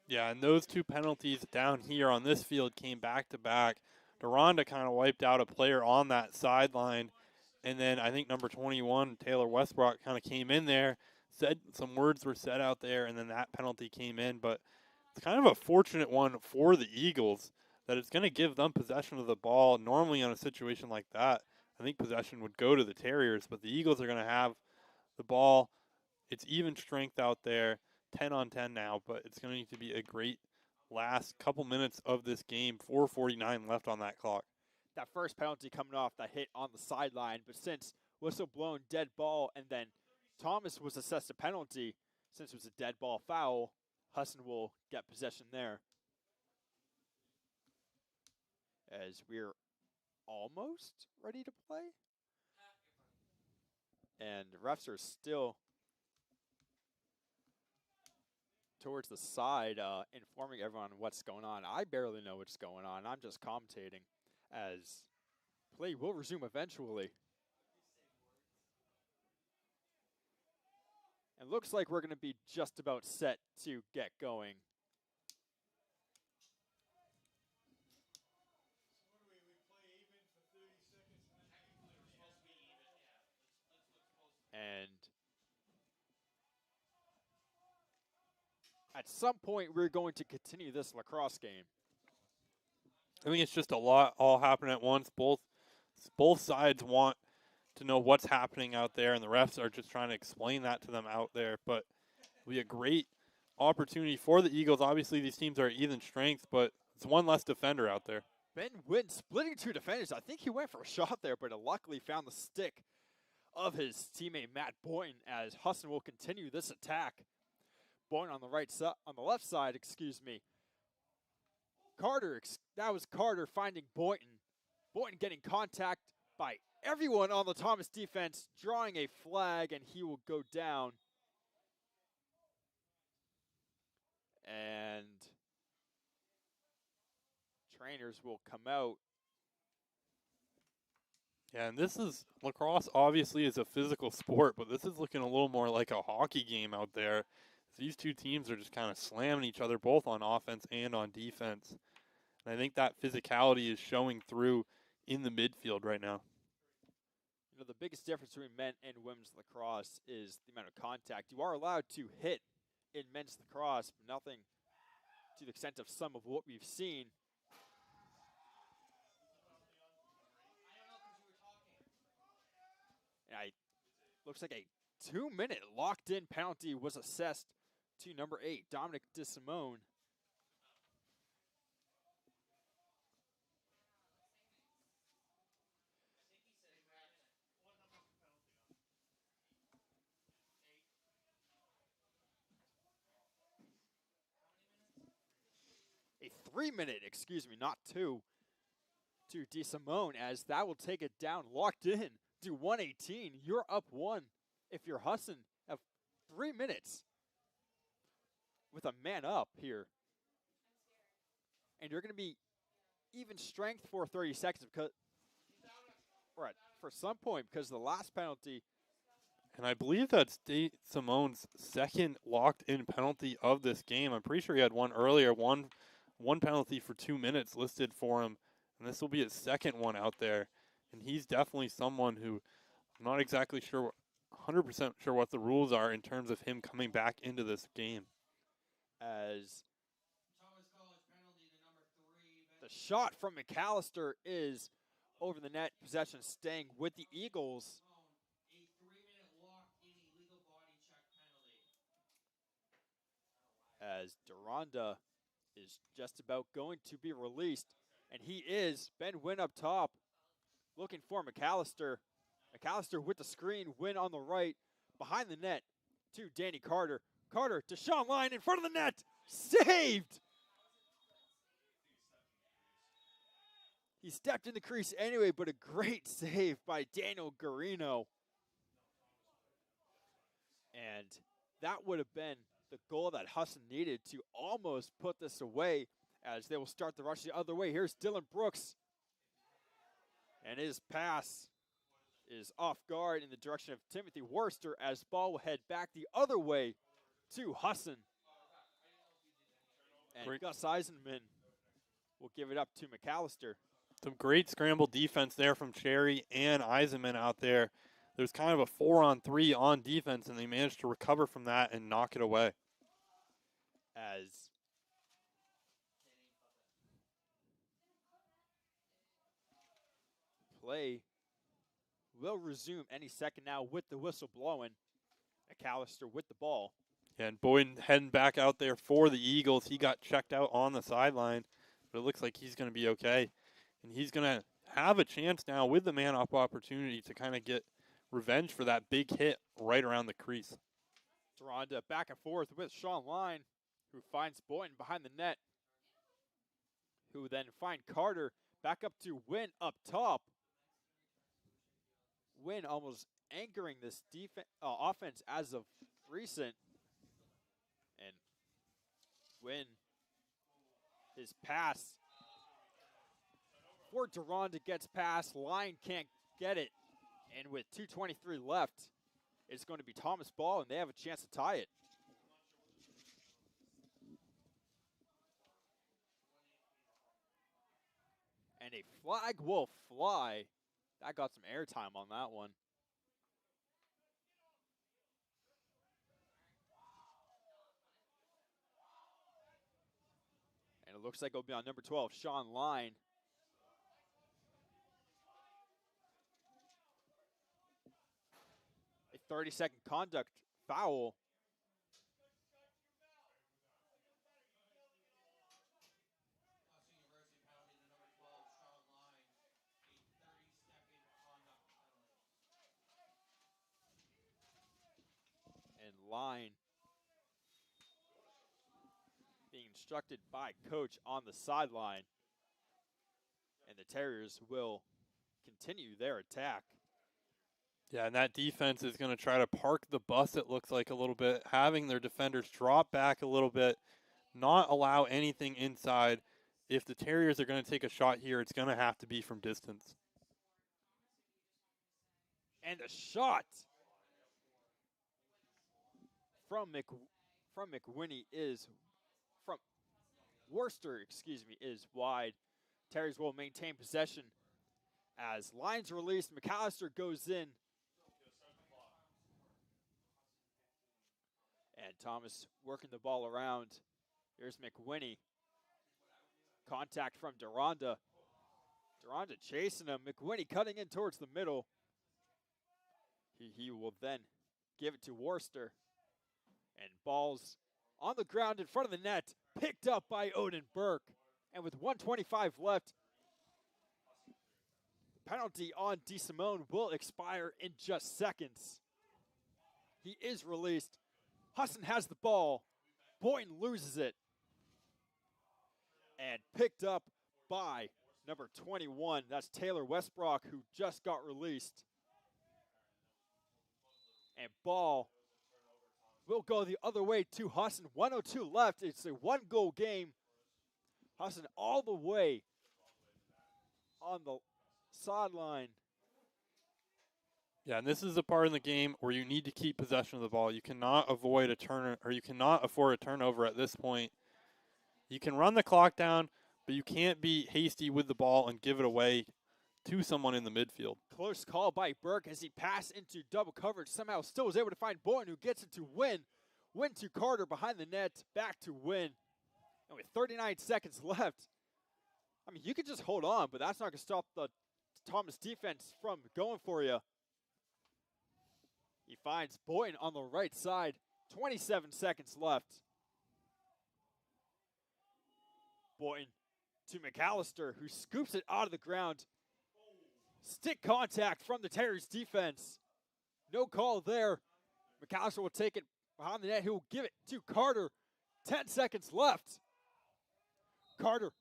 Yeah, and those two penalties down here on this field came back-to-back. Duranda kind of wiped out a player on that sideline, and then I think number 21, Taylor Westbrook, kind of came in there, said some words were said out there, and then that penalty came in. But it's kind of a fortunate one for the Eagles that it's going to give them possession of the ball. Normally on a situation like that, I think possession would go to the Terriers, but the Eagles are going to have the ball. It's even strength out there. 10 on 10 now, but it's going to need to be a great last couple minutes of this game. 4:49 left on that clock. That first penalty coming off that hit on the sideline, but since whistle blown, dead ball, and then Thomas was assessed a penalty, since it was a dead ball foul, Husson will get possession there. As we're almost ready to play. And refs are still towards the side, informing everyone what's going on. I barely know what's going on. I'm just commentating as play will resume eventually. And looks like we're going to be just about set to get going. And at some point, we're going to continue this lacrosse game. I think it's just a lot all happening at once. Both sides want to know what's happening out there, and the refs are just trying to explain that to them out there. But it'll be a great opportunity for the Eagles. Obviously, these teams are even strength, but it's one less defender out there. Ben Wynn splitting two defenders. I think he went for a shot there, but luckily found the stick of his teammate Matt Boynton as Husson will continue this attack. Boynton on the right side, on the left side, excuse me. That was Carter finding Boynton. Boynton getting contact by everyone on the Thomas defense, drawing a flag, and he will go down. And trainers will come out. Yeah, and this is, lacrosse obviously is a physical sport, but this is looking a little more like a hockey game out there. These two teams are just kind of slamming each other, both on offense and on defense. And I think that physicality is showing through in the midfield right now. You know, the biggest difference between men and women's lacrosse is the amount of contact. You are allowed to hit in men's lacrosse, but nothing to the extent of some of what we've seen. And looks like a 2-minute locked-in penalty was assessed to number 8, Dominic DeSimone. A 3-minute, excuse me, not 2, to DeSimone, as that will take it down, locked in to 118. You're up 1 if you're Husson. Have 3 minutes with a man up here. And you're going to be even strength for 30 seconds because, right, for some point, because the last penalty. And I believe that's Simone's second locked-in penalty of this game. I'm pretty sure he had one earlier, one penalty for 2 minutes listed for him, and this will be his second one out there. And he's definitely someone who I'm not exactly sure, 100% sure what the rules are in terms of him coming back into this game. As the shot from McAllister is over the net, possession staying with the Eagles. as Duranda is just about going to be released. And he is. Ben Wynn up top, looking for McAllister. McAllister with the screen, Wynn on the right, behind the net to Danny Carter. Carter to Sean Lyon in front of the net. Saved! He stepped in the crease anyway, but a great save by Daniel Garino. And that would have been the goal that Husson needed to almost put this away, as they will start the rush the other way. Here's Dylan Brooks. And his pass is off guard in the direction of Timothy Worcester, as ball will head back the other way to Husson. And Gus Eisenman will give it up to McAllister. Some great scramble defense there from Cherry and Eisenman out there. There's kind of a 4-on-3 on defense, and they managed to recover from that and knock it away. As play will resume any second now with the whistle blowing. McAllister with the ball. Yeah, and Boyden heading back out there for the Eagles. He got checked out on the sideline, but it looks like he's going to be okay. And he's going to have a chance now with the man-up opportunity to kind of get revenge for that big hit right around the crease. Duranda back and forth with Sean Lyon, who finds Boyden behind the net, who then find Carter back up to Wynn up top. Wynn almost anchoring this offense as of recent. And Wynn, his pass for Duranda gets past. Lyon can't get it. And with 2:23 left, it's going to be Thomas ball, and they have a chance to tie it. And a flag will fly. That got some airtime on that one. And it looks like it'll be on number 12, Sean Lyon. A 30-second conduct foul. And Lyon being instructed by coach on the sideline. And the Terriers will continue their attack. Yeah, and that defense is going to try to park the bus, it looks like, a little bit, having their defenders drop back a little bit, not allow anything inside. If the Terriers are going to take a shot here, it's going to have to be from distance. And a shot from McWinney is from Worcester, is wide. Terriers will maintain possession as Lyons released. McAllister goes in. And Thomas working the ball around. Here's McWinney. Contact from Duranda. Duranda chasing him. McWinney cutting in towards the middle. He will then give it to Worcester. And ball's on the ground in front of the net. Picked up by Odin Burke. And with 1:25 left, the penalty on DeSimone will expire in just seconds. He is released. Husson has the ball. Boyden loses it. And picked up by number 21. That's Taylor Westbrook, who just got released. And ball will go the other way to Husson. 1:02 left. It's a one-goal game. Husson all the way on the sideline. Yeah, and this is the part in the game where you need to keep possession of the ball. You cannot avoid a turn, or you cannot afford a turnover at this point. You can run the clock down, but you can't be hasty with the ball and give it away to someone in the midfield. Close call by Burke as he passed into double coverage. Somehow still was able to find Boyden, who gets it to Wynn. Wynn to Carter behind the net, back to Wynn. And with 39 seconds left, I mean, you could just hold on, but that's not going to stop the Thomas defense from going for you. He finds Boyden on the right side. 27 seconds left. Boynton to McAllister, who scoops it out of the ground. Stick contact from the Terriers defense. No call there. McAllister will take it behind the net. He will give it to Carter. 10 seconds left. Carter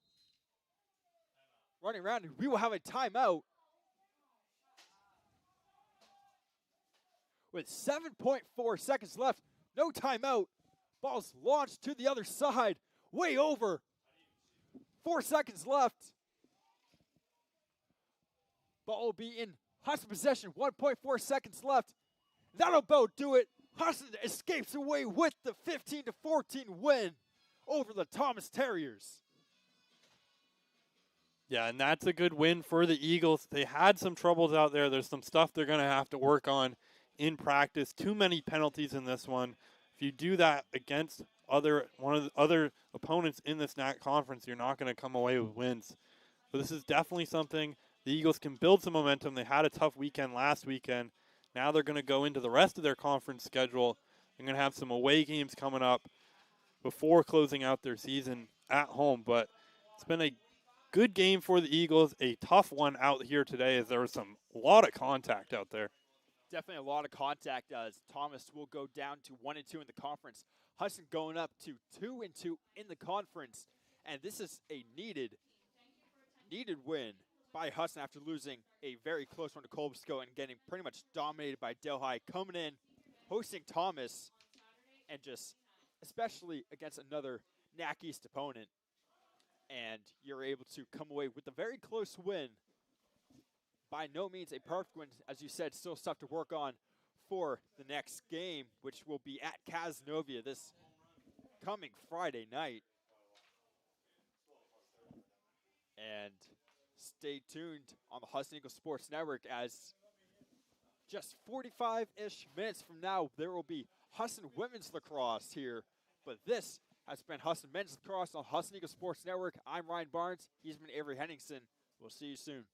running around, and we will have a timeout. With 7.4 seconds left, no timeout. Ball's launched to the other side, way over. 4 seconds left. Ball will be in Husson possession, 1.4 seconds left. That'll about do it. Husson escapes away with the 15-14 win over the Thomas Terriers. Yeah, and that's a good win for the Eagles. They had some troubles out there. There's some stuff they're going to have to work on in practice. Too many penalties in this one. If you do that against one of the other opponents in this NAC conference, you're not going to come away with wins. So this is definitely something the Eagles can build some momentum. They had a tough weekend last weekend. Now they're going to go into the rest of their conference schedule. They're going to have some away games coming up before closing out their season at home. But it's been a good game for the Eagles, a tough one out here today as there was a lot of contact out there. Definitely a lot of contact as Thomas will go down to 1-2 in the conference. Husson going up to 2-2 in the conference. And this is a needed win by Husson after losing a very close one to Colbsco and getting pretty much dominated by Delhi, coming in, hosting Thomas, and just especially against another NAC East opponent. And you're able to come away with a very close win. By no means a perfect win, as you said, still stuff to work on for the next game, which will be at Cazenovia this coming Friday night. And stay tuned on the Husson Eagles Sports Network as just 45-ish minutes from now, there will be Husson Women's Lacrosse here. But this has been Husson Men's Lacrosse on Husson Eagles Sports Network. I'm Ryan Barnes. He's been Avery Henningsen. We'll see you soon.